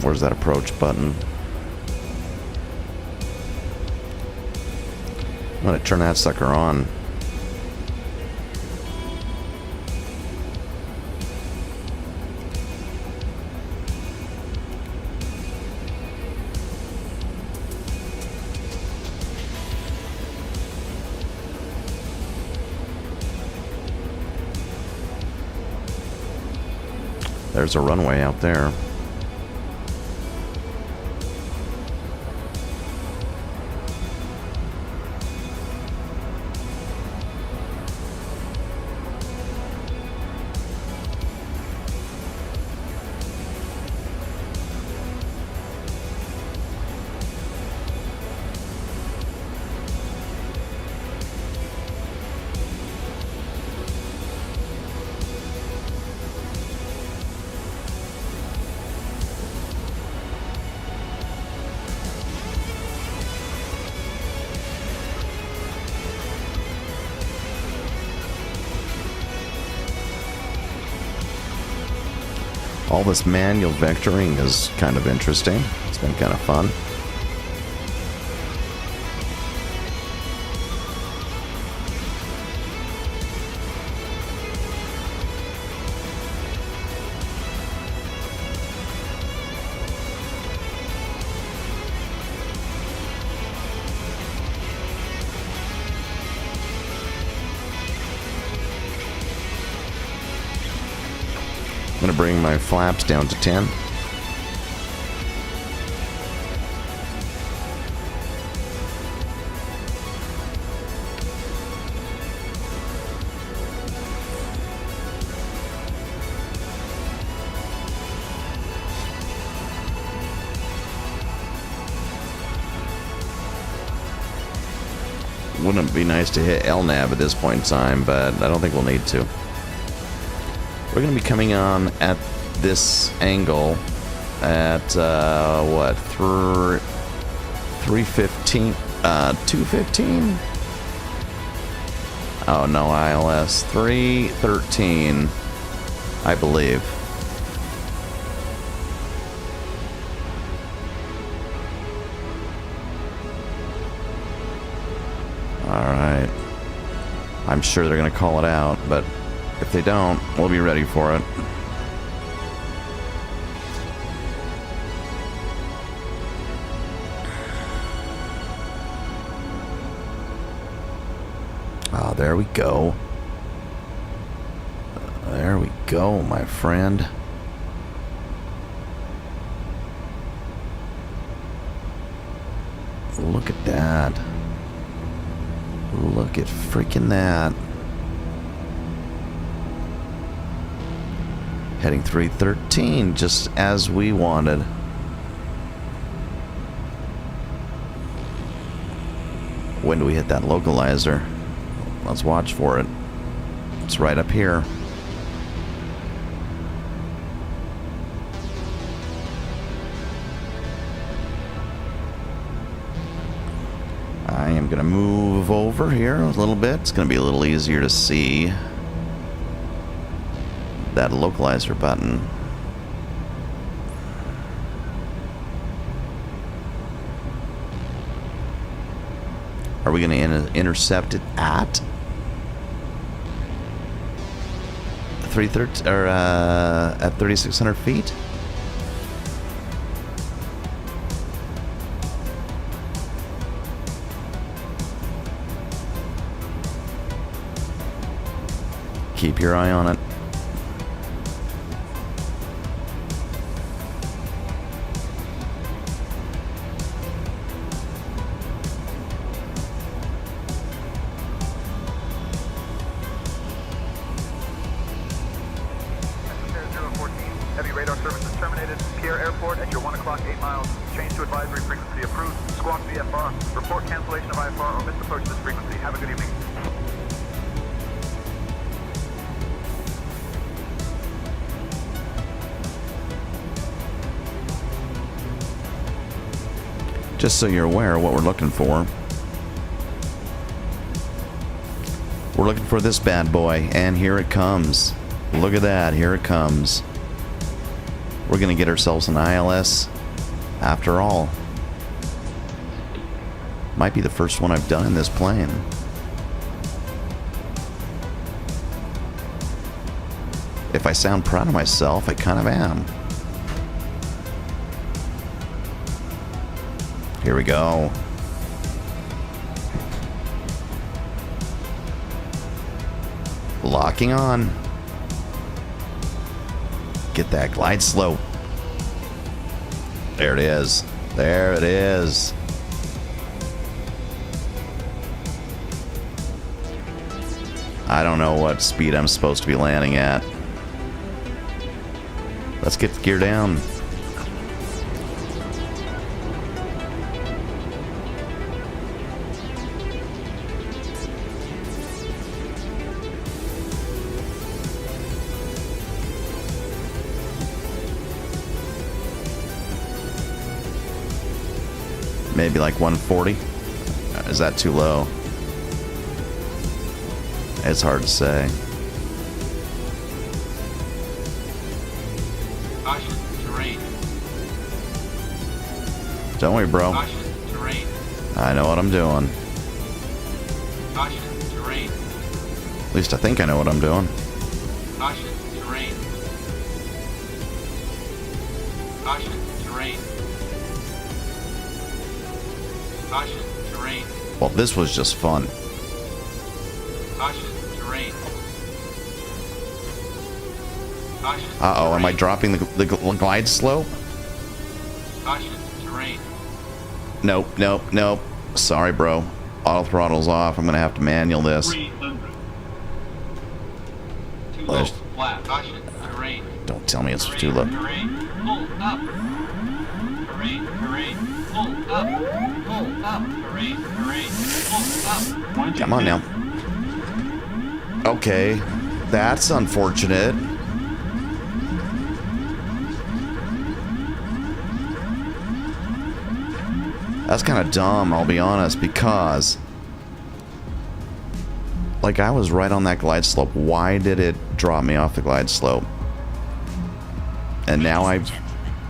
Where's that approach button? I'm gonna turn that sucker on. There's a runway out there. All this manual vectoring is kind of interesting. It's been kind of fun. I'm going to bring my flaps down to 10. Wouldn't it be nice to hit LNAV at this point in time, but I don't think we'll need to. We're going to be coming on at this angle at, what, 315, 215? Oh, no, ILS, 313, I believe. Alright. I'm sure they're going to call it out, but if they don't, we'll be ready for it. there we go. There we go, my friend. Look at that. Look at freaking that. Heading 313, just as we wanted. When do we hit that localizer? Let's watch for it. It's right up here. I am going to move over here a little bit. It's going to be a little easier to see that localizer button. Are we going to intercept it at 330 or at 3,600 feet? Keep your eye on it. Heavy radar service is terminated. Pierre Airport at your 1 o'clock, 8 miles. Change to advisory frequency approved. Squawk VFR. Report cancellation of IFR or misapproach this frequency. Have a good evening. Just so you're aware of what we're looking for. We're looking for this bad boy, and here it comes. Look at that, here it comes. We're gonna get ourselves an ILS after all. Might be the first one I've done in this plane. If I sound proud of myself, I kind of am. Here we go. Locking on. Get that glide slope. There it is. There it is. I don't know what speed I'm supposed to be landing at. Let's get the gear down. Maybe like 140. Is that too low? It's hard to say. Caution, terrain. Don't worry, bro. Caution, terrain. I know what I'm doing. Caution, terrain. At least I think I know what I'm doing. Caution, terrain. Caution, terrain. Caution, terrain. Well, this was just fun. Caution, terrain. Caution, Uh-oh, am I terrain. dropping the glide slope? Caution, terrain. Nope, nope, nope. Sorry, bro. Auto throttle's off. I'm gonna have to manual this. 300. Too low. Let's- Flat. Caution, terrain. Don't tell me it's too low. Terrain. Pull up. Terrain, terrain. Pull up. Pull up. Terrain, terrain. Pull up. Come on now. Okay, that's unfortunate. That's kind of dumb, I'll be honest, because like I was right on that glide slope. Why did it drop me off the glide slope? And now Ladies I've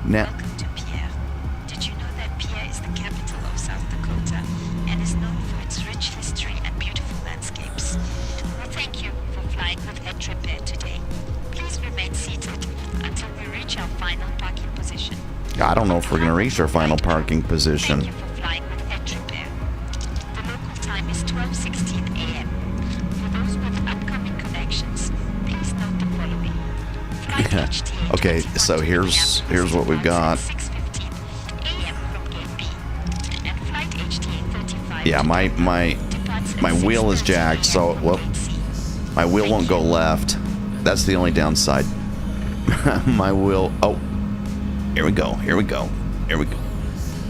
and now gentlemen, welcome to Pierre. Did you know that Pierre is the capital of South Dakota and is known for its rich history and beautiful landscapes? We thank you for flying with HeadTrip Air today. Please remain seated until we reach our final parking position. I don't know if we're gonna reach our final parking position. Thank you for flying with HeadTrip Air. The local time is 12:16 a.m. For Okay, so here's what we've got. Yeah, my wheel is jacked, so well, my wheel won't go left. That's the only downside. My wheel. Oh, here we go. Here we go. Here we go.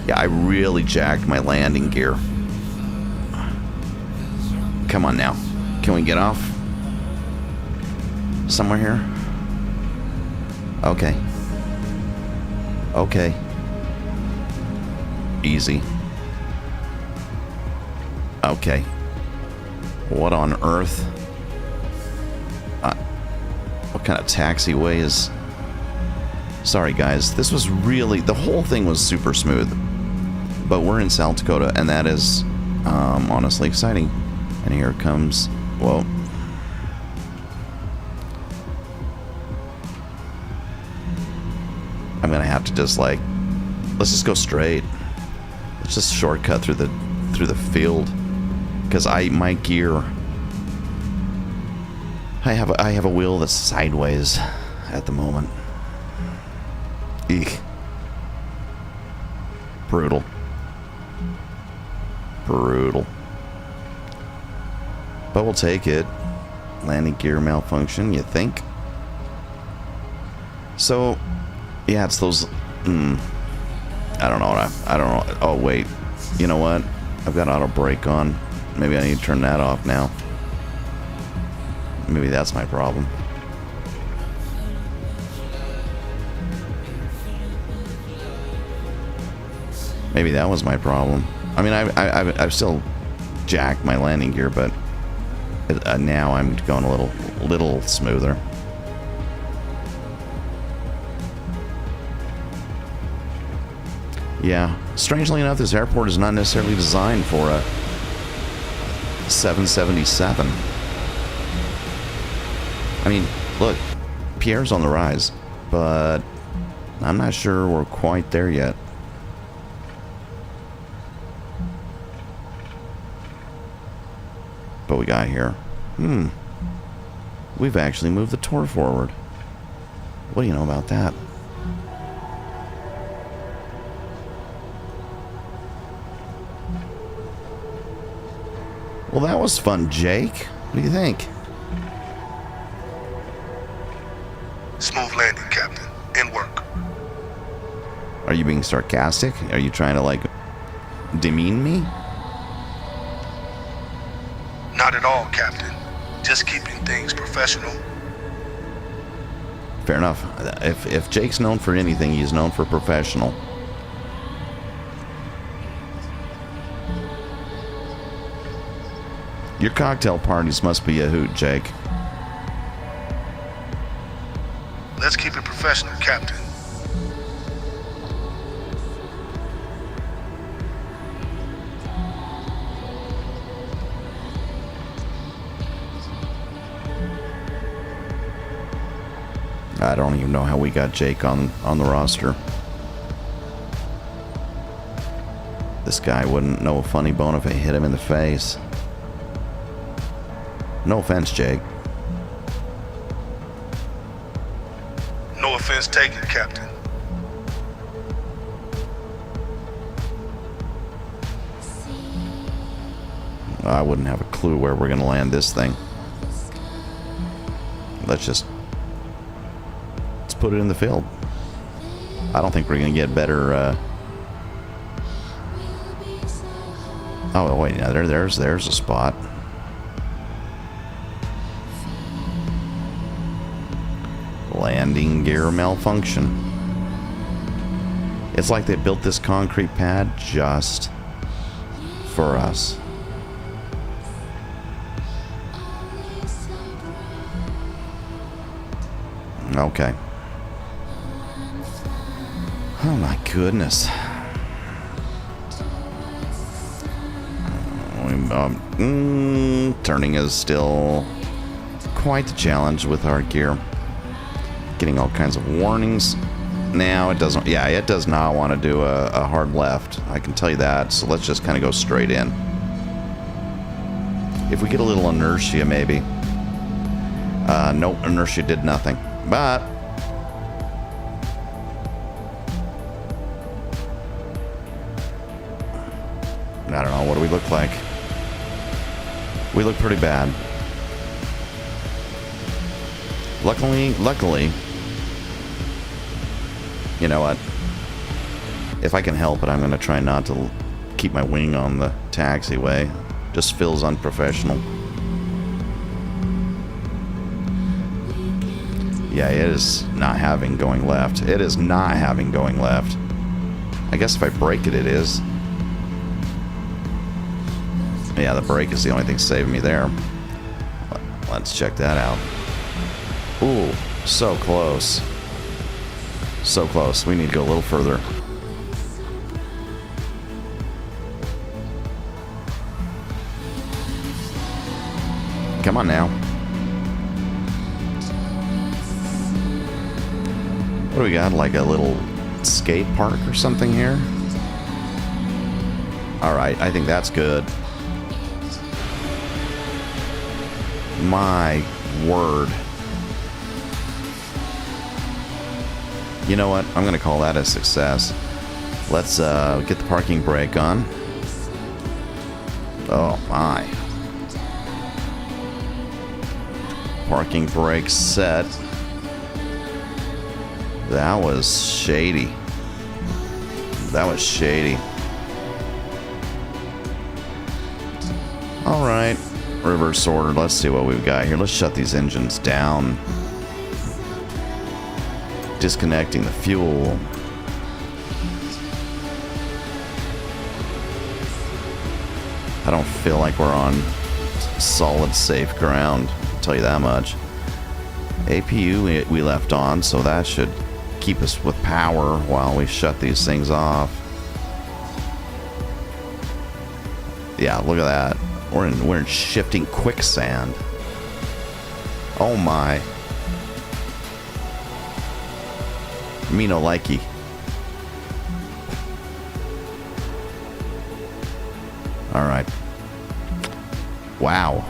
Yeah, I really jacked my landing gear. Come on now. Can we get off? Somewhere here? Okay. Okay. Easy. Okay. What on earth? What kind of taxiway is... Sorry guys, this was really... The whole thing was super smooth. But we're in South Dakota, and that is honestly exciting. And here it comes... Whoa. I'm gonna have to just like... Let's just go straight. Let's just shortcut through the field. Because my gear... I have a wheel that's sideways at the moment. Eek. Brutal. Brutal. But we'll take it. Landing gear malfunction, you think? So, yeah, it's those... I don't know. I don't know. Oh, wait. You know what? I've got auto brake on. Maybe I need to turn that off now. Maybe that's my problem. Maybe that was my problem. I mean, I've still jacked my landing gear, but now I'm going a little smoother. Yeah. Strangely enough, this airport is not necessarily designed for a 777. I mean, look, Pierre's on the rise, but I'm not sure we're quite there yet. But we got here. We've actually moved the tour forward. What do you know about that? Well, that was fun, Jake. What do you think? Smooth landing, Captain. In work. Are you being sarcastic? Are you trying to, like, demean me? Not at all, Captain. Just keeping things professional. Fair enough. If Jake's known for anything, he's known for professional. Your cocktail parties must be a hoot, Jake. Let's keep it professional, Captain. I don't even know how we got Jake on the roster. This guy wouldn't know a funny bone if it hit him in the face. No offense, Jake. No offense taken, Captain. I wouldn't have a clue where we're going to land this thing. Let's put it in the field. I don't think we're going to get better... Oh, wait, yeah, there's a spot. Landing gear malfunction. It's like they built this concrete pad just for us. Okay. Oh my goodness. Turning is still quite the challenge with our gear. Getting all kinds of warnings. Now it doesn't. Yeah, it does not want to do a hard left. I can tell you that. So let's just kind of go straight in. If we get a little inertia, maybe. Nope, inertia did nothing. But I don't know. What do we look like? We look pretty bad. Luckily, you know what? If I can help it, I'm going to try not to keep my wing on the taxiway. Just feels unprofessional. Yeah, it is not having going left. It is not having going left. I guess if I brake it, it is. Yeah, the brake is the only thing saving me there. Let's check that out. Ooh, so close. So close. We need to go a little further. Come on now. What do we got? Like a little skate park or something here? Alright, I think that's good. My word. You know what? I'm going to call that a success. Let's get the parking brake on. Oh my. Parking brake set. That was shady. That was shady. Alright. Reverse order. Let's see what we've got here. Let's shut these engines down. Disconnecting the fuel. I don't feel like we're on solid, safe ground. I'll tell you that much. APU we left on, so that should keep us with power while we shut these things off. Yeah, look at that. We're in shifting quicksand. Oh my. Me no likey. Alright. Wow.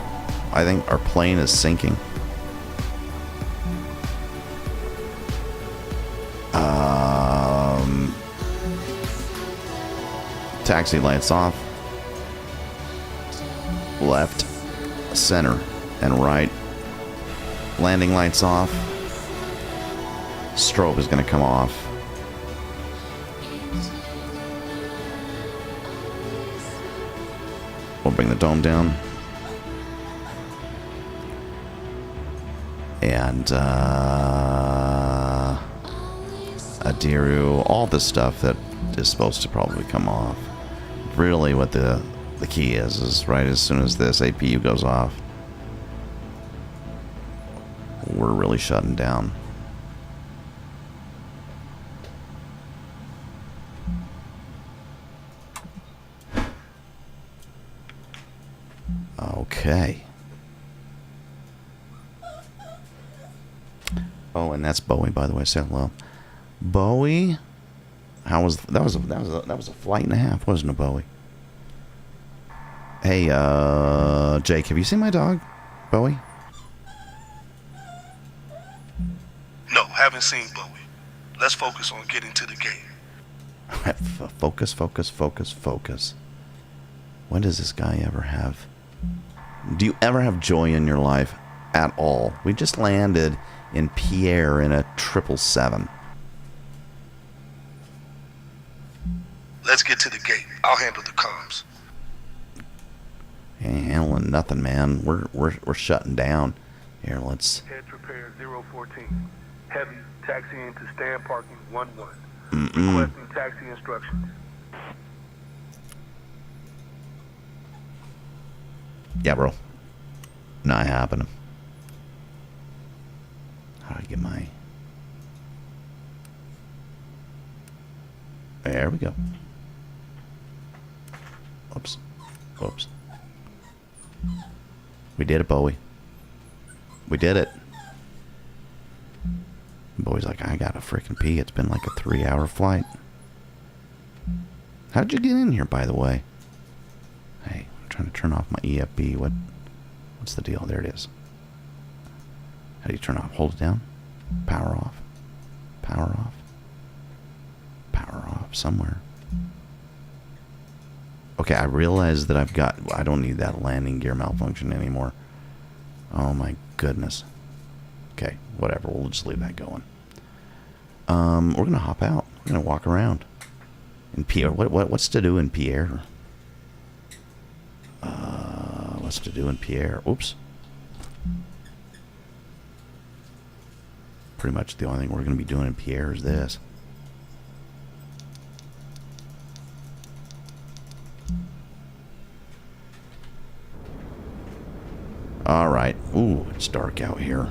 I think our plane is sinking. Taxi lights off. Left, center, and right. Landing lights off. Strobe is going to come off. We'll bring the dome down. And, Adiru, all the stuff that is supposed to probably come off. Really what the key is right as soon as this APU goes off, we're really shutting down. Okay. Oh, and that's Bowie, by the way. Say hello, Bowie. How was that? Was a flight and a half, wasn't it, Bowie? Hey, Jake, have you seen my dog, Bowie? No, haven't seen Bowie. Let's focus on getting to the game. Focus. When does this guy ever have? Do you ever have joy in your life at all? We just landed in Pierre in a 777. Let's get to the gate. I'll handle the comms. Ain't handling nothing, man. We're shutting down. Here, let's. Head repair 014. Heavy taxiing to stand parking 11. Requesting taxi instructions. Yeah, bro. Not happening. How do I get my? There we go. Oops. We did it, Bowie. We did it. Bowie's like, I gotta freaking pee. It's been like a 3-hour flight. How'd you get in here, by the way? Hey, I'm trying to turn off my EFB. What's the deal? There it is. How do you turn off? Hold it down. Power off. Power off. Power off somewhere. Okay, I realize that I don't need that landing gear malfunction anymore. Oh my goodness. Okay, whatever. We'll just leave that going. We're gonna hop out. We're gonna walk around. In Pierre, what's to do in Pierre? What's to do in Pierre? Oops. Pretty much the only thing we're gonna be doing in Pierre is this. Alright. Ooh, it's dark out here.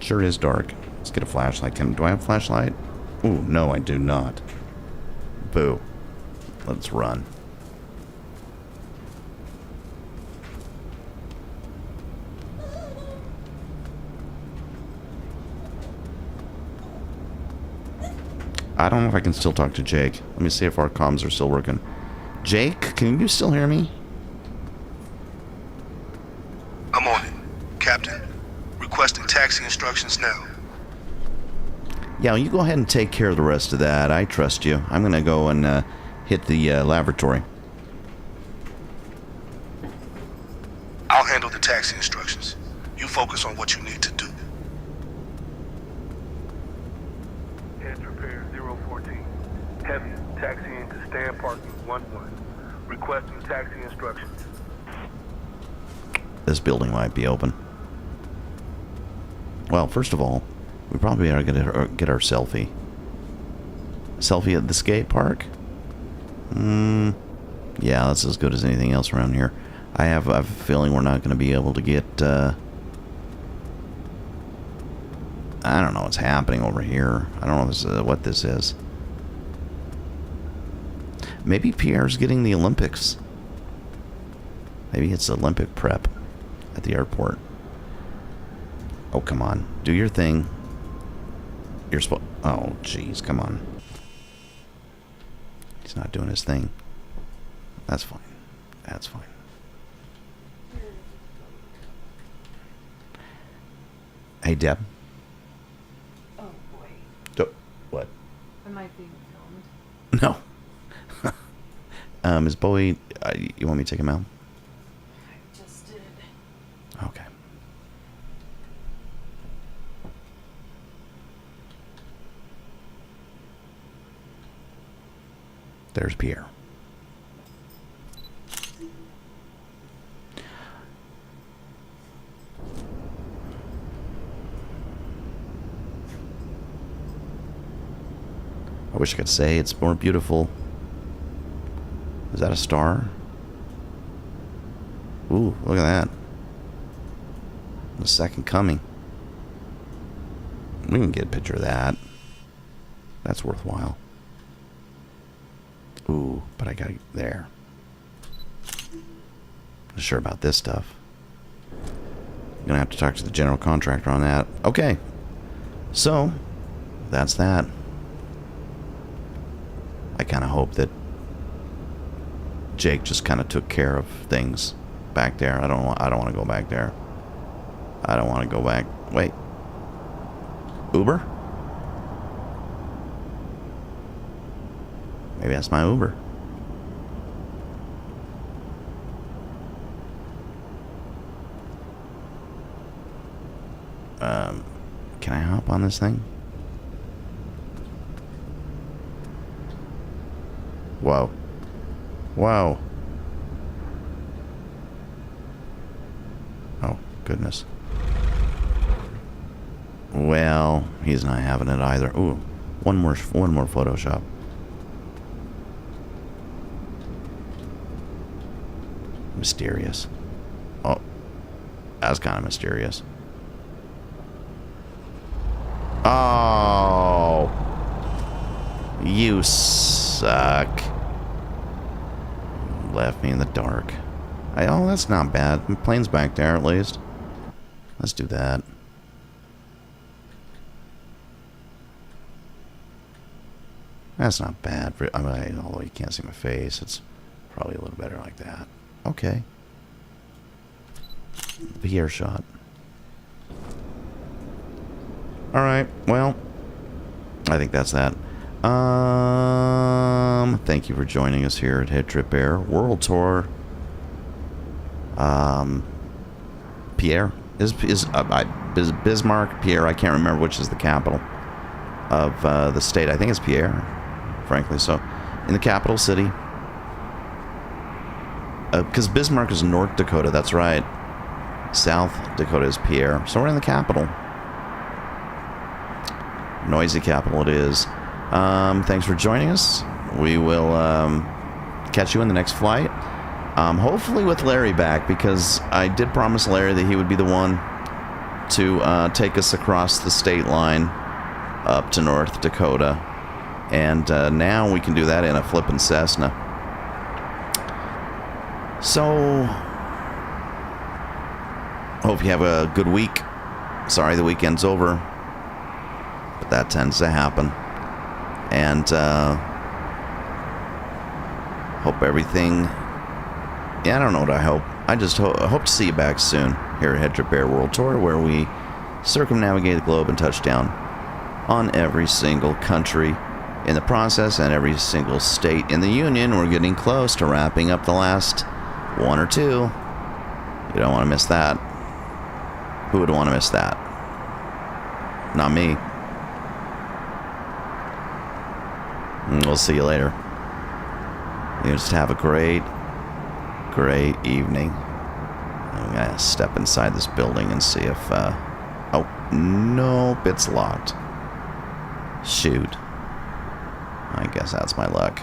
Sure is dark. Let's get a flashlight. Do I have a flashlight? Ooh, no, I do not. Boo. Let's run. I don't know if I can still talk to Jake. Let me see if our comms are still working. Jake, can you still hear me? I'm on it. Captain, requesting taxi instructions now. Yeah, you go ahead and take care of the rest of that. I trust you. I'm going to go and hit the laboratory. I'll handle the taxi instructions. You focus on what you need to do. HeadTrip Air 014. Heavy, taxiing to stand parking 11. Requesting taxi instructions. This building might be open. Well, first of all, we probably are going to get our selfie. Selfie at the skate park? Yeah, that's as good as anything else around here. I have a feeling we're not going to be able to get... I don't know what's happening over here. I don't know if this is, what this is. Maybe Pierre's getting the Olympics. Maybe it's Olympic prep at the airport. Oh, come on. Do your thing. You're supposed... Oh, jeez. Come on. He's not doing his thing. That's fine. That's fine. Hey, Deb. Oh, boy. What? Am I being filmed? No. Is Bowie... you want me to take him out? I just did. Okay. There's Pierre. I wish I could say it's more beautiful. Is that a star? Ooh, look at that. The second coming. We can get a picture of that. That's worthwhile. Ooh, but I gotta... There. Not sure about this stuff. I'm gonna have to talk to the general contractor on that. Okay. So, that's that. I kind of hope that Jake just kind of took care of things back there. I don't want to go back there. I don't want to go back. Wait. Uber? Maybe that's my Uber. Can I hop on this thing? Whoa. Whoa. Oh, goodness. Well, he's not having it either. Ooh, one more Photoshop. Mysterious. Oh, that's kind of mysterious. Oh, you suck. Left me in the dark. Oh, that's not bad. The plane's back there at least. Let's do that. That's not bad. I mean, although you can't see my face, it's probably a little better like that. Okay. VR shot. Alright, well, I think that's that. Thank you for joining us here at HeadTrip Air World Tour. Pierre is Bismarck, Pierre. I can't remember which is the capital of the state. I think it's Pierre, frankly. So, in the capital city, because Bismarck is North Dakota. That's right. South Dakota is Pierre. So we're in the capital. Noisy capital it is. Thanks for joining us. We will catch you in the next flight. Hopefully with Larry back, because I did promise Larry that he would be the one to take us across the state line up to North Dakota. And now we can do that in a flippin' Cessna. So, hope you have a good week. Sorry the weekend's over, but that tends to happen. And hope everything... Yeah, I don't know what I hope. I just hope to see you back soon here at HeadTrip Air World Tour, where we circumnavigate the globe and touch down on every single country in the process and every single state in the Union. We're getting close to wrapping up the last one or two. You don't want to miss that. Who would want to miss that? Not me. And we'll see you later. You just have a great evening. I'm gonna step inside this building and see if oh, nope, it's locked. Shoot. I guess that's my luck.